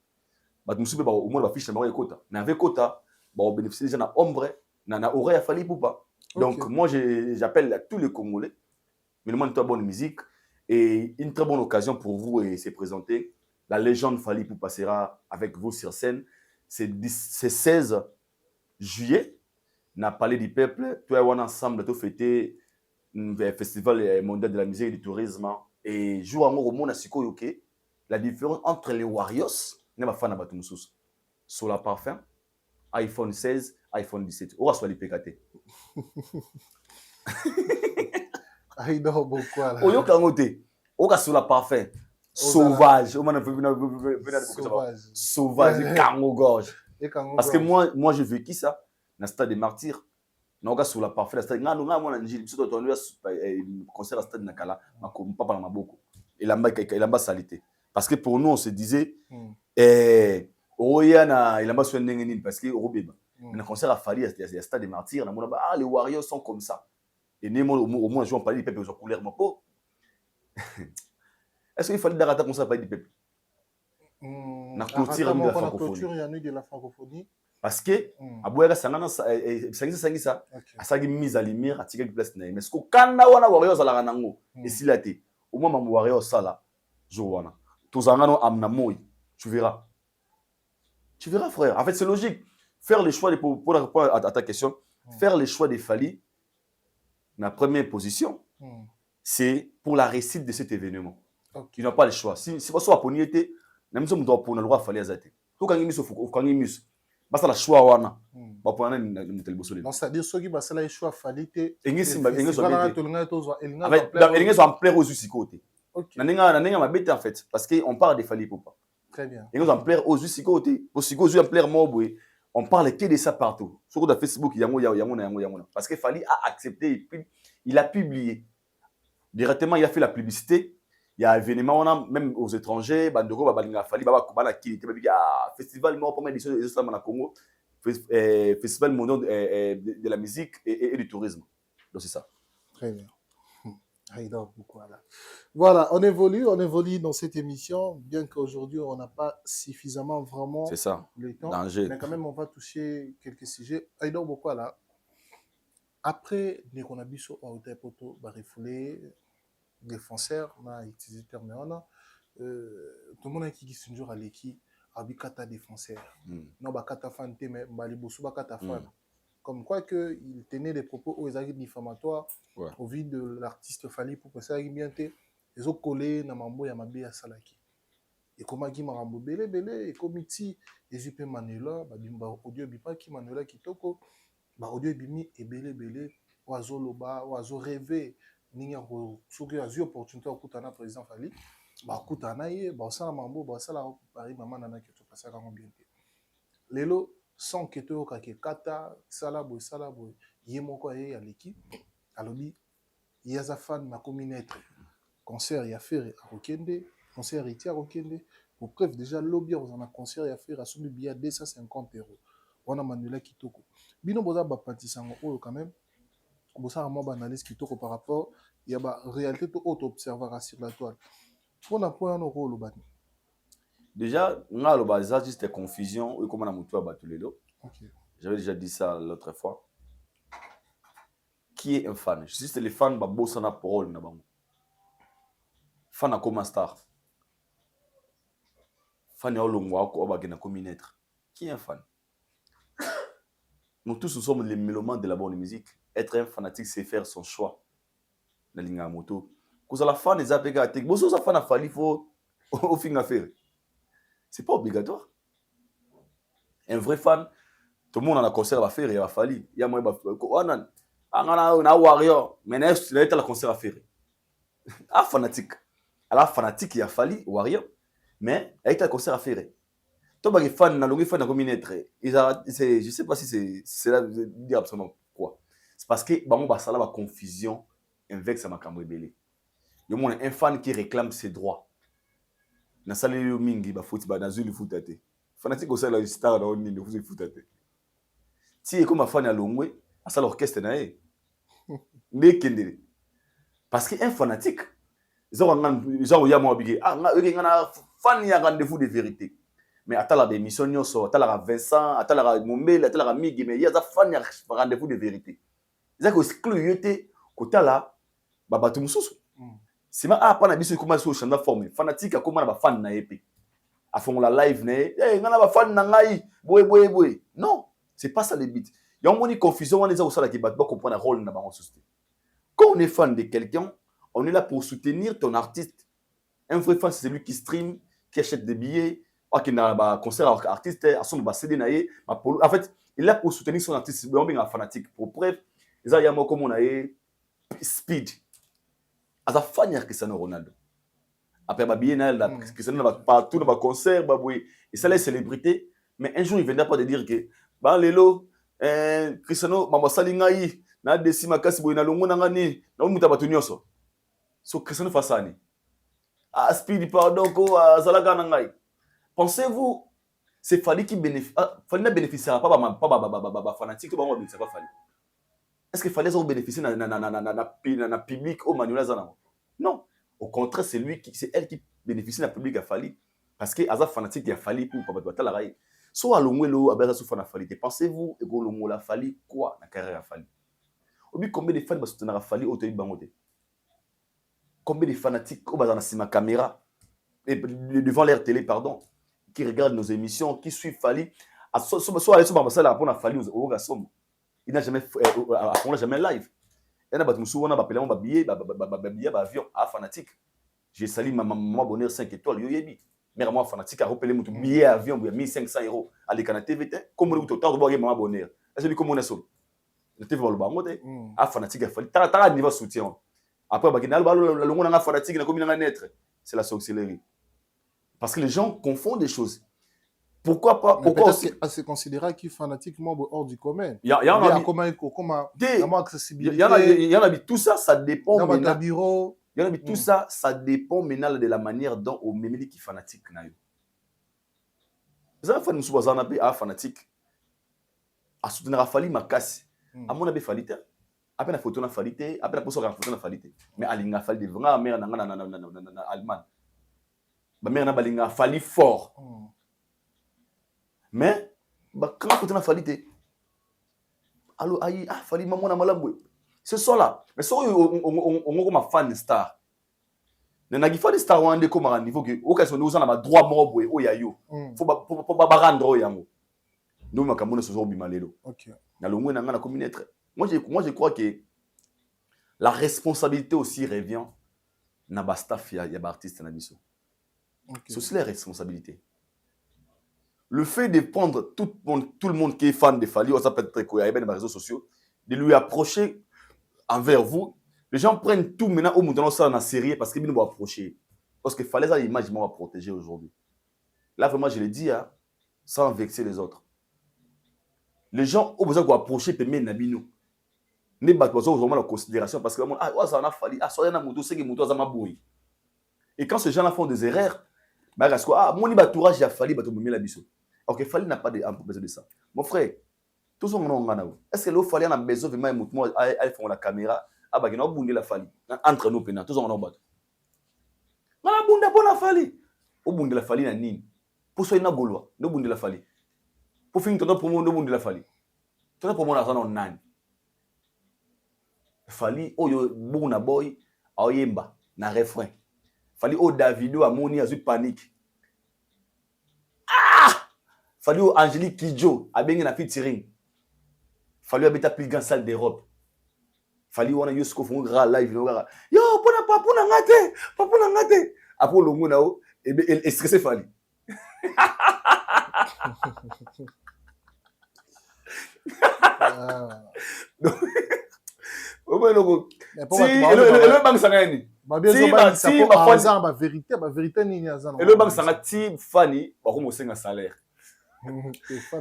bateau musu ba au moins ba fiche na ba quota mais avec quota ba bénéficier déjà na ombre na oreille à Fally Poupa donc moi j'appelle à tous les Congolais mais le monde une bonne musique et une très bonne occasion pour vous et se présenter la légende Fally Poupa sera avec vous sur scène c'est 16 juillet na parler du peuple, toi on ensemble to fêter un festival mondial de la musique et du tourisme et jour en gros mon asiko yoke la différence entre les Warriors ne va faire na batu mususu sur la parfum iPhone 16 iPhone 17 ou soit les PKT Aïda beaucoup là. o yoka ngote o ka sur la parfum sauvage o mana sauvage kango gorge parce que moi j'ai vécu ça na stade des martyrs na sur la parfum stade ngano ngamo na njili biso to concert stade na kala mako papa na maboko elamba salité parce que pour nous on se disait Oyana, il a pas soigné nini parce que Robeba. Mais concert a fallu il y a stade des martyrs, na mona les Warriors sont comme ça. Et némo au moins jouer parler des peuples aux couleurs mon pot. Est-ce qu'il fallait d'arrêter comme ça parler des peuples? Na clôture de la francophonie. Parce que aboyaka sangana sangisa asagi mise à lumière atika place na mais ce que kana wana Warriors ala nango et silate au moins ma Warriors sala jowana. Tous angano amna moy, tu verras. Tu verras, frère. En fait, c'est logique. Faire les choix, pour répondre à ta question, faire les choix des Fally, ma première position, c'est pour la réussite de cet événement. Tu n'as pas le choix. Si pas soit pour niété, même si on doit pour le droit Fally azate. Tout quand il mise quand il mise, basta la choix wana. Ba pour na tel bosole. Donc ça dire ceux qui basta la choix Fally te. Engisi en plaire aux yeux côté. Na ninga ma bête en fait parce que on parle des Fally Ipupa. Très bien. Et nous en plaire aux yeux côté, aux yeux en plaire mobwe. On parle que de ça partout. Sur le Facebook, il y a parce que Fally a accepté et puis il a publié. Directement, il a fait la publicité. Il y a un événement même aux étrangers, Bandoko Balinga Fally Baba qui festival non première édition des Islam au Congo, festival mondial de la musique et du tourisme. Donc c'est ça. Très bien. Voilà, on évolue dans cette émission, bien qu'aujourd'hui on n'a pas suffisamment vraiment le temps. Danger. Mais quand même on va toucher quelques sujets. Après, dès qu'on a vu sur Aouta Poto, Barifulé, défenseur, on a utilisé le terme, tout le monde a qui est toujours à l'équipe, Abikata défenseur. Non, Bakata fan, mais Balibosu Bakata fan. Comme quoi qu'il tenait des propos aux agents diffamatoires au vu de l'artiste Fally pour que ça aille bien. Ils ont collé dans Mambo Yamabe à Salaki. Et comme il m'a rambo belé, et comme il y a Manuela, audio bipa qui Manuela qui toko, audio bimi et belé, oiseau loba, oiseau rêvé, ninga souki azu opportunité au kutana président Fally, kutana ye, ça Mambo, ça la Paris maman nana qui te passe à bien. Lelo sans que tu aies kata salabo yemoko ye à l'équipe alobi yaza fan na communauté concert ya faire à Rokende concert iti à Rokende pour preuve déjà lobby on a concert ya faire à somme billet 250 €. On a Manuela Kitoko bino boza ba patisango oyo quand même bosa mo analyse Kitoko par rapport il y a ba réalité to auto observer sur la toile pour na point no rôle bani. Déjà, on a juste des confusions. Comment on a monté à Batulelo. J'avais déjà dit ça l'autre fois. Qui est un fan? Juste les fans, bah, bossa na parole na bango. Fan à comme star. Fan ya olongwa ko ba gena comme être. Qui est un fan? Nous tous nous sommes les mélomanes de la bonne musique. Être un fanatique, c'est faire son choix. La ligne à moto. Quand la fan est appliquée, bosso sa fan a fallu faut au fin à faire. C'est pas obligatoire. Un vrai fan, tout le monde en a concert à faire, il a fallu. Il y a moi, on a Warrior, mais il a été à concert à faire. Ah, fanatique. Alors, fanatique, il a fallu, Warrior, mais il a été à concert à faire. Toi, les fans, les fans, je sais pas si c'est là de dire absolument quoi. C'est parce que, ça la confusion avec sa macambre belé. Il y a un fan qui réclame ses droits. Na salé yo mingi ba foot ba na zulu footate fanatique osala star na oni ne fuzi footate ti comme fan ya longwe asala orchestre na e ndekendele parce que un fanatique genre ya mo bigé ngana fan ya rendez-vous de vérité mais atala be mission nyoso atala Vincent atala Mombele atala Migi mais ya za fan ya rendez-vous de vérité ça ko exclu yote kotala ba batu mususu. C'est ma pas na biso comment so chanda forme fanatique a comment na ba fan na épée a fond la live né ngana ba fan na ngai boy non c'est pas ça le but Il y a une confusion, on est au salaire qui va comprendre le rôle dans la société. Quand on est fan de quelqu'un, on est là pour soutenir ton artiste. Un vrai fan, c'est celui qui stream, qui achète des billets, qui a un concert artiste, à son CD. En fait, il est là pour soutenir son artiste. C'est un fanatique. Pour preuve, il y a un comme on a Speed. À sa fan, il y a Cristiano Ronaldo. Après, Cristiano va partout dans le concert, et ça, les célébrités. Mais un jour, il ne viendra pas de dire que, Lelo, Cristiano, Mama Salingaï, na desi makasi boy na longo na ngani, na umuta batu nyonso. So Cristiano Fassani. Ah, Speed, pardon, ko Zalaga Nangai. Pensez-vous, c'est Fali qui bénéficiera pas fanatique, pas Fali. Est-ce que Fali bénéficier na public au manuel Zanamo? Non. Au contraire, c'est elle qui bénéficie na public à Fali. Parce que Aza fanatique il a Fali pour Papa la raille. So à l'ongwelo, à Sou Fana Fali. Pensez-vous, Ego Longo la Fali, quoi, na carrière à Fali? Obi combien de fans va soutenir à Fali au Toyi Bangote? Combien de fanatiques au bazar na caméra et devant leur télé, pardon, qui regardent nos émissions, qui suivent Fali, soit aller sur Bambasala pour la Fali au Gassom. Il n'a jamais live. Il y a des gens qui ont appelé un billet d'avion à fanatique. J'ai sali ma maman bonheur 5 étoiles, yoyebi. Mais moi fanatique a repelé mon billet d'avion, il y a 1500 € à l'écran TV. Comme on est au maman bonheur. Est-ce que comme on est seul? Le TV va le bangote. À fanatique a fallu. T'as niveau soutien. Après, le long on a fanatique, il a commis un naître. C'est la sorcellerie. Parce que les gens confondent des choses. Pourquoi pas? Pourquoi aussi c'est considéré qu'il est fanatiquement hors du commun. Il y en a tout ça, ça dépend. Dans le bureau. Il y en a tout ça, ça dépend maintenant de la manière dont au mémili qui fanatique. Vous avez fait une chose à fanatique. À soutenir Fali Makassi. À mon avis, Falite. Après la photo na Falite, après la photo na Falite. Mais Alinga Fali de vrai, mère na Allemagne. Ma mère na Balinga Fali fort. Mais quand photo na Falite. Allo aïe, Fali maman na malambwe. Ce sont là. Mais ça on comme fan star. Nana qui fan star wande comme à niveau que occasion nous on a droit mobwe o yayo. Faut pas rendre yango. Nous makamona ce jour bimalelo. OK. Na longwe na ngana communauté. Moi je crois que la responsabilité aussi revient na ba staff ya artiste na biso. C'est aussi la responsabilité. Le fait de prendre tout le monde qui est fan de Fali, ça peut être très cool, il y a des réseaux sociaux, de lui approcher envers vous. Les gens prennent tout maintenant au monde ça en série parce qu'ils vont approcher. Parce que fallait ça l'image va protéger aujourd'hui. Là vraiment je le dis sans vexer les autres. Les gens ont besoin d'approcher permet nabino. Ne pas vraiment la considération parce que ça en a fallu ça na moto c'est que moto ça m'a boui. Et quand ces gens-là font des erreurs, bah parce que mon entourage a fallu bato la biso. OK, Fali n'a pas besoin de ça. Mon frère, tout ça on a. Est-ce que l'eau Fali a besoin vraiment moi elle font la caméra bah on a bundé la Fali entre nous pena tout ça on a bato. Na bunda pour la Fali. Au bundé la Fali na nini? Pour ça ina golwa, no bundé la Fali. Pour finir ton promo no bundé la Fali. Ton promo na ça non nani. Fali oyo buna boy aoyemba na refrain. Fali o Davido amoni azu panique. Fali o Angélique Kidjo abengi na featuring. Fali abeta plus grand salle d'Europe. Fali wana Yusko font grand live yo pona ngate. Après longo na o et stressé Fali. Le bank sangani. La vérité ni azana. Le bank sangati Fani ba ko mosenga salaire.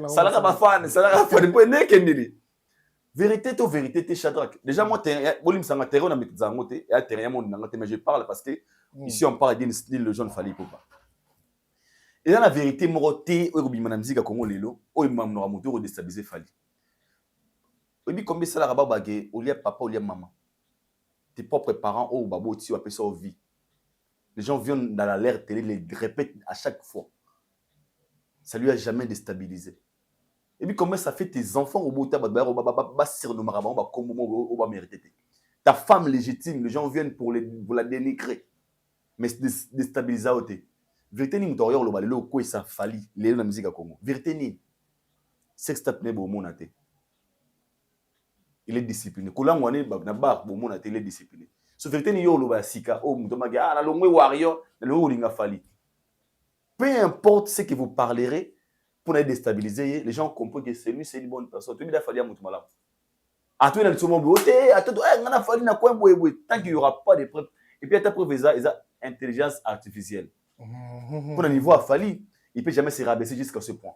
Salaire ba fan pour ne kendeli. Vérité to vérité te Shadrach. Déjà moi bolim sanga terrain na mitizango te ya terrain mon nanga te mais je parle parce que ici on parle d'un style le jeune Fali Poupa. Et dans la vérité moroté o bimana musique Congo lelo o imamno ra moto déstabiliser Fali. Et combien ça la bagé au lieu papa au lieu maman. Tes propres parents au babo tu appelles ça vie. Les gens viennent dans l'air télé les répètent à chaque fois. Ça lui a jamais déstabilisé. Et puis comment ça fait tes enfants au bota ba surnommer ba comme au ba mériter. Ta femme légitime, les gens viennent pour la dénigrer. Mais déstabiliser auté. Vérité ni mtorio lo balelo ko ça Fali les na musique à Congo. Vérité ni sex tape ne bo monate. il est discipliné. Kolango ane na bar bon mon il est discipliné. So vérité ni yo lo ba sika o muto magi na longwe warrior na longwe linga fali. Peu importe ce que vous parlerez pour les déstabiliser, les gens comprennent que c'est lui, c'est une bonne personne. Tu me dis fallu à muto malam. À toi, il y a le moment où tu es, à toi, on a fallu na quoi tant qu'il n'y aura pas de preuves. Et puis, à ta preuve, ils ont intelligence artificielle. Pour le niveau à Fali, il ne peut jamais se rabaisser jusqu'à ce point.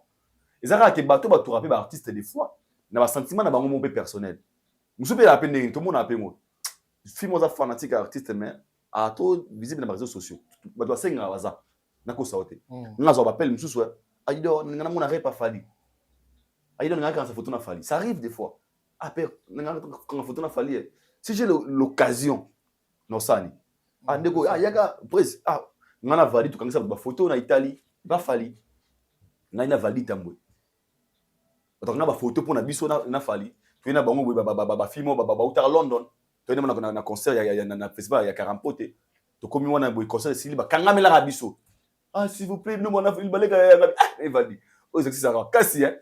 Ils ont dit que bateau va tout rappeler artiste des fois, il y a un sentiment dans mon personnel. Je suis pas appelé, tout le monde a appelé moi. Film aux fanatique artiste, mais à tout visible dans les réseaux sociaux. Je dois s'engager à ça. Na ko sauter. Na zo appelle monsieur soit. Aïdo, n'anga mon arrêt pas Fali. Aïdo n'anga quand sa photo na Fali. Ça arrive des fois. Après, quand photo na Fali. Si j'ai l'occasion, non ça ni. Ah ndeko, ah yaga pres, ah ngana Fali tu kangisa ba photo na Italie, ba Fali. Na Fali tambwe. Donc na ba photo pour na biso na Fali. Tu na bango ba film ba uta London. Tu na concert na festival ya Karampote. To komi wana boy concert sili ba kangamela ka biso. Ah, s'il vous plaît, nous, on a fait une balai. Ah, il va dire. Oh, c'est ça. Cassi, hein.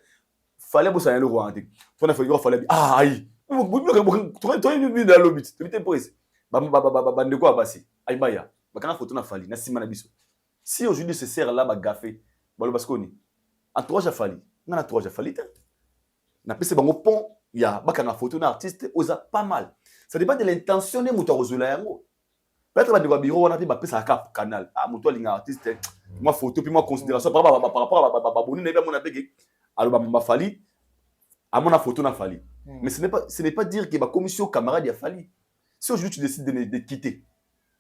Fallait pour ça, le roi. Tu as fait, il fallait. Ah, aïe. Tu as vu dans l'obit. Tu as vu tes prises. De quoi passer? Aïe, baya. Quand on a photo, on a fallu. Si aujourd'hui, ce sert là, gafé. Parce qu'on est. En trois, j'ai fallu. On a trois, j'ai fallu. On a passé au pont. Il y a une photo d'un artiste. On a pas mal. Ça dépend de l'intention de moutons aux peut-être que le bureau on a dit bah ça cap canal ah mon toi l'inga artiste moi photo puis moi considération par rapport à bonne nebe mon appelé alors bah fali à mon photo n'a fali mais ce n'est pas dire que ma commission camarade a fali si aujourd'hui tu décides de quitter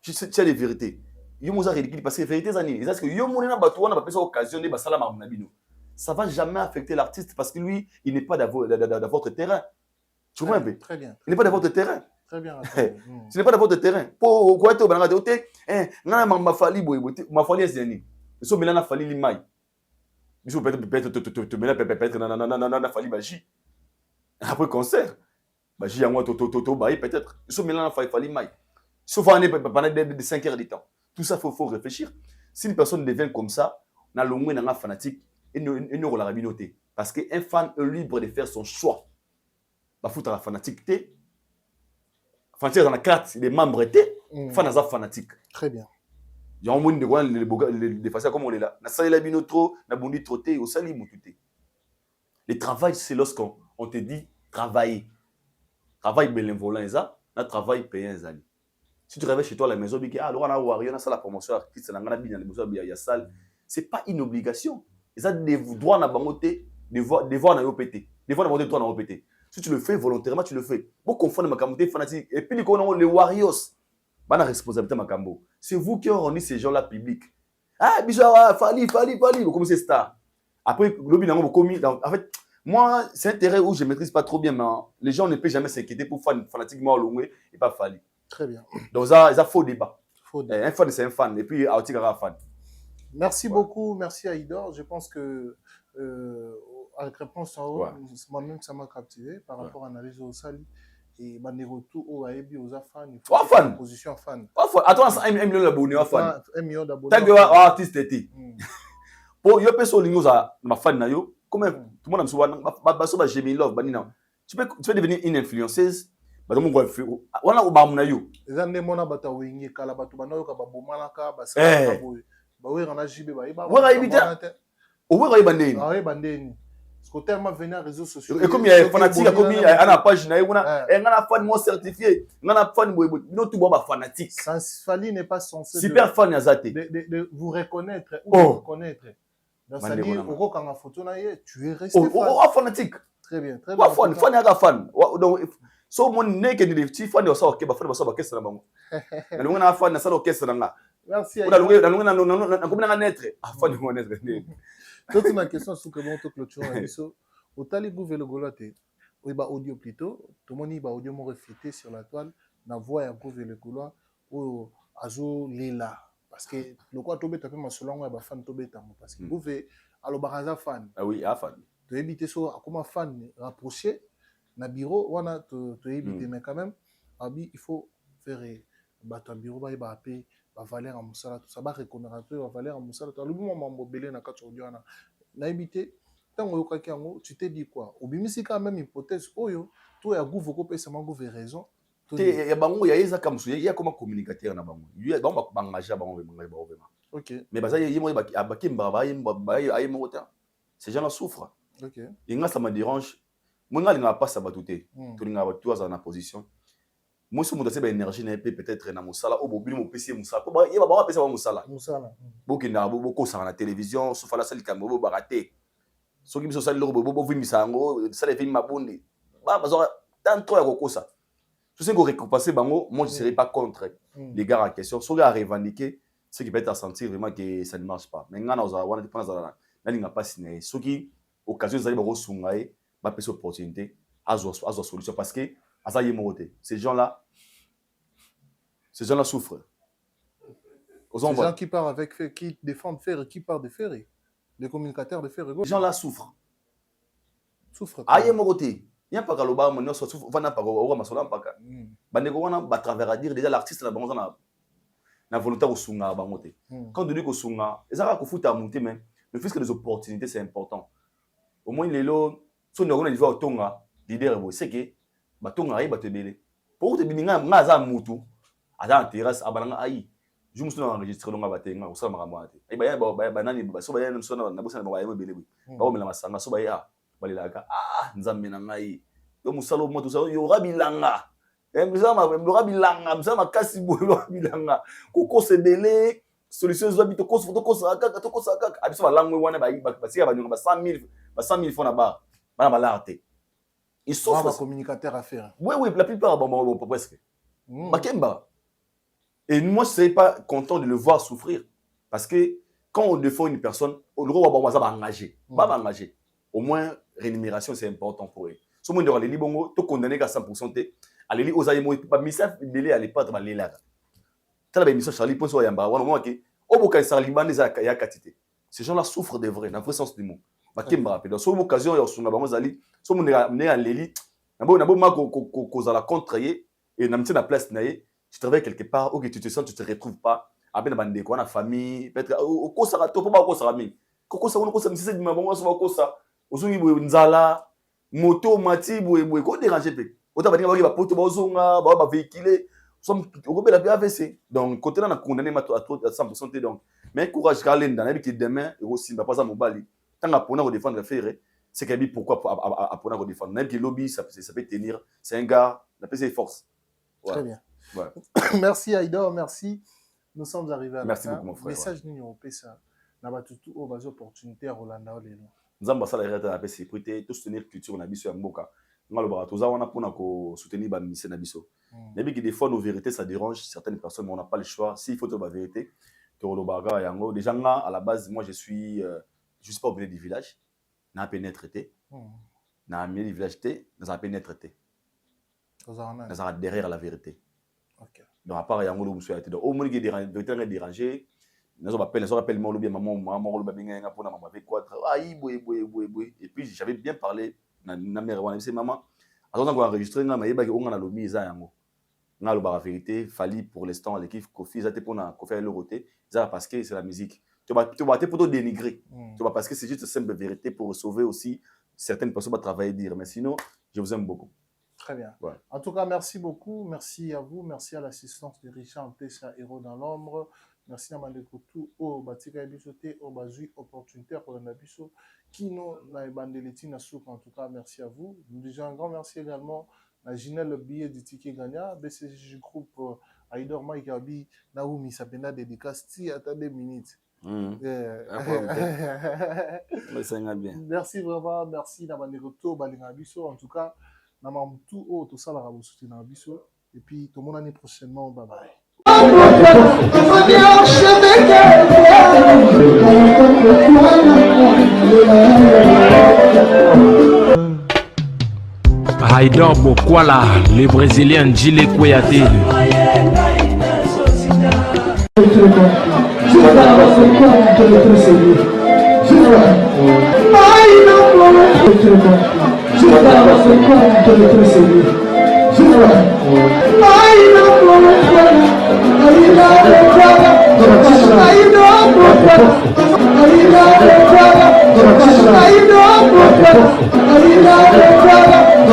tu as les vérités yo moza ridicule parce que vérité zani est-ce que yo monena bato on a pas occasion de ba sala ma bino ça va jamais affecter l'artiste parce que lui il n'est pas dans votre terrain tu vois un peu très bien il n'est pas dans votre terrain. Très bien. Ce n'est pas dans votre terrain. Pour quoi tu as dit, ma fali est so milana fali limai. Biso peut-être na fali magie. Après concert, magie yango to baï peut-être. So milana fali mai. Sauf pendant de 5 heures de temps. Tout ça faut réfléchir. Si une personne devient comme ça, na longwe na fanatique, il ne aura la rabinoté parce que un fan est libre de faire son choix. Ba foutre la fanatique té. Fanatique dans la carte, les membres étaient fanatiques. Très bien. Il y a un monde de façon comme on est là. Na sali la bino trop, na bondi troté, au sali moututé. Le travail, c'est lorsqu'on te dit travailler. Travail bénévolat, ça, na travail payant, ça. Si tu travailles chez toi à la maison, tu dis ah, alors on a warrior, on a ça la promotion artiste, on a bien les besoins, il y a salle. C'est pas une obligation. Ça des droits na bangoté, devoir na yo pété. Devoir na bangoté, toi na yo pété. Si tu le fais volontairement, tu le fais. Pour confondre ma communauté fanatique. Et puis, les Warriors, la responsabilité de Makambo. C'est vous qui ont rendu ces gens-là publics. Ah, Bijawa, Fali. Vous commencez star. Après, en fait, moi, c'est un terrain où je ne maîtrise pas trop bien, mais les gens ne peuvent jamais s'inquiéter pour fanatiquement Longwe et pas Fali. Très bien. Donc, ça, il faut débat. Débat. Un fan, c'est un fan. Et puis, Aotigara, fan. Merci beaucoup. Merci Aïdor. Je pense que. Avec réponse en haut, moi-même, ça m'a captivé par rapport à l'analyse au Sali et les retours au AEB aux fans. Il faut fan. Position fan. Attends, 1 million d'abonnés aux fans. 1 million d'abonnés. Tant que artiste était. Pour yo peso lingo za ma fan na yo, comme tout le monde me dit j'aime love banina. Tu peux devenir une influenceuse. Ba do mo wana o ba mu na yo. Ezande mona bata wingi kala batu banayo ka babomalaka ba sa boy. Ba we rana jibe ba iba. Wa ibita. O we ga ibandeni. Ah we bandeni. Parce que tellement venir aux réseaux sociaux. Et comme il y a fanatique, comme il y a une page, il y a un fan certifié, il y a un fan fanatique. Fali n'est pas censé super fan de vous reconnaître ou vous reconnaître. Dans sa vie, au quand photo tu es resté fanatique. Très bien, très bien. Fan ya fan. Donc so mon neke ni petit fan de ça OK ba fan ba orchestre na bango. Na longa na fan na sala orchestre na nga. Merci. Na longa na comme na naître. Fan ko naître. Toute ma question sous que bon to clôture au talibou velo golote ou ba audio plutôt tout monde ba audio mo refléter sur la toile na voix ya go velo goloa ou azo lela parce que le quoi tobeta pe masolongo ya ba fan tobeta mo parce que vous ve alo baraza fan ah oui a fan to éviter so comme fan rapprocher na bureau wana to éviter mais quand même abi il faut faire bato bureau ba payer ba valeur en musala tout ça ba reconnaître ba valeur en musala to lubu mambo belé na katso audio na éviter tango yokaki yango tu t'es dit quoi obimisi quand même hypothèse oyo toi ya gouvernement ko pesa mango ve raison te ya bango ya yeza comme il y a comment communicateur na bango lui bango bangaja bango vraiment OK mais baza yimo bakimba ba yimo ta ces gens là souffrent OK et ça me dérange moi nga pas ça batouté to linga batu za na position moi so muto se ba énergie na peut-être na musala o bobili mo pesi musala ko ba yeba ba pesa ba musala bokinda boko sa na télévision so fala sali kambo bo raté so ki biso sali lo bo vimisa ngo sali film mabundi ba bazo tant trop ya kokosa. Je sais qu'on récompense bango, moi je ne serais pas contre les gars en question. Soit à revendiquer ce qui peut être sentir vraiment que ça ne marche pas. Mais maintenant, on n'a pas signé. Ceux qui, occasion, ils allaient sungaye, ba pese opportunité, à solution parce que à ça y est monté. Ces gens-là souffrent. Ces gens qui partent avec, qui défendent faire, qui partent de faire, les communicateurs de faire. Ces gens-là souffrent. Souffrent. À y est monté. Il y a pas que le bas mon so vana pa ko ma sola mpaka bande ko wana ba travers à dire déjà l'artiste na bango na volonté ko sunga bango te quand on dit ko sunga ezaka ko futa monter mais le fait que les opportunités c'est important au moins lelo so ndoko na niveau tonga leader bo c'est que ba tonga ai ba te belé pour te bininga nga za mutu ada terrasse abalanga ai je me suis enregistré longa batenga ko sala makambo ate ai ba nani ba so ba yana so na bosa na ba yemo belé ba o mela masanga so ba ya balilaka nzambe na ngai yo musalo moto so yo rabilanga mzama kasi boyo bilanga ko se délai solution zo bito ko sa kaka abiso balangwe wana ba sia ba 100 000 francs na ba bana balarte ils souffrent un communicateur à faire oui la plupart bon presque bakemba et moi je serais pas content de le voir souffrir parce que quand on défend une personne on le voit ba engagé pas engagé au moins rémunération c'est important pour eux. Ce monde les libongo to condamné à 100% té aleli ozaye mo pas misa belé à l'époque ba lela. Tala ba mission Charlie Ponso yamba wana mo ke oboka sa libane za ya katité. Ces gens-là souffrent de vrai dans le vrai sens du mot. Ba kemba rapide. So occasion ya sunga ba mo zali so mo ne aleli na bo ma ko za la contre et na mtie na place na ye tu travailles quelque part ou que tu te sens tu te retrouves pas abena bande ko na famille peut-être ko sa to pas ko sa mi ko sa ko sa misi de mabongo so ko sa ozungi boye nzala moto mati boye ko déranger pe ota baninga ba poto bazonga ba véhiculer som okobela pe AVC donc côté là na condamné mato à 100% donc mais courage kalenda na biki demain et aussi ba pas mobali tanga pona ko défendre faire c'est qu'il pourquoi à pona ko défendre même que lobby ça peut tenir c'est un gars la PC force très bien merci Aïdor merci nous sommes arrivés à merci beaucoup mon frère message numéro pesa na batutu o bazo opportunité à Rolanda lelo nzamba sala reta na sécurité tout soutenir culture na biso ya mboka ngalo ba toza wana pona ko soutenir ba mission na biso mais bi que des fois nos vérités ça dérange certaines personnes mais on n'a pas le choix s'il faut la vérité to lo baga yango déjà nga à la base moi je suis pas au milieu du village na pénétré té na milieu du village té na pénétré té na ça derrière la vérité OK donc à part yango lo muso ya té donc au moins qui déranger nous appelle moi bien maman le babinga nga pona maman avec quoi aïe boy et puis j'avais bien parlé na mère wana c'est maman attends qu'on enregistrer nga mayeba ki onga na lobi eza yango nga lo ba vérité fali pour l'instant l'équipe Kofi za te pona ko faire le roté ça parce que c'est la musique tu vas plutôt dénigrer tu vas parce que c'est juste simple vérité pour sauver aussi certaines personnes va travailler dire mais sinon je vous aime beaucoup. Très bien. Ouais. En tout cas, merci beaucoup. Merci à vous. Merci à l'assistance de Richard Mpesa, Héros dans l'ombre. Merci à Mandekoutou, au Batika Bisoté, au Bazui, opportunité pour le Nabiso, qui nous a bandeleti na souk. En tout cas, merci à vous. Nous disons un grand merci également à Ginelle, le billet du ticket gagnant, BCG Group, Aïdor Mike Abi, Naoumi, Sabena, dédicace, si à 2 minutes. Merci vraiment, merci à Mandekoutou, Balinga Biso. En tout cas, tout ça, la raboussouti na Biso. Et puis, tout le monde l'année prochainement. Bye bye. Aïdor Bokwala, le Brésilien Djile Kouyaté. I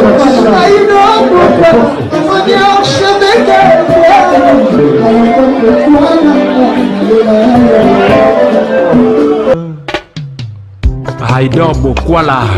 Haïdor Bokwala.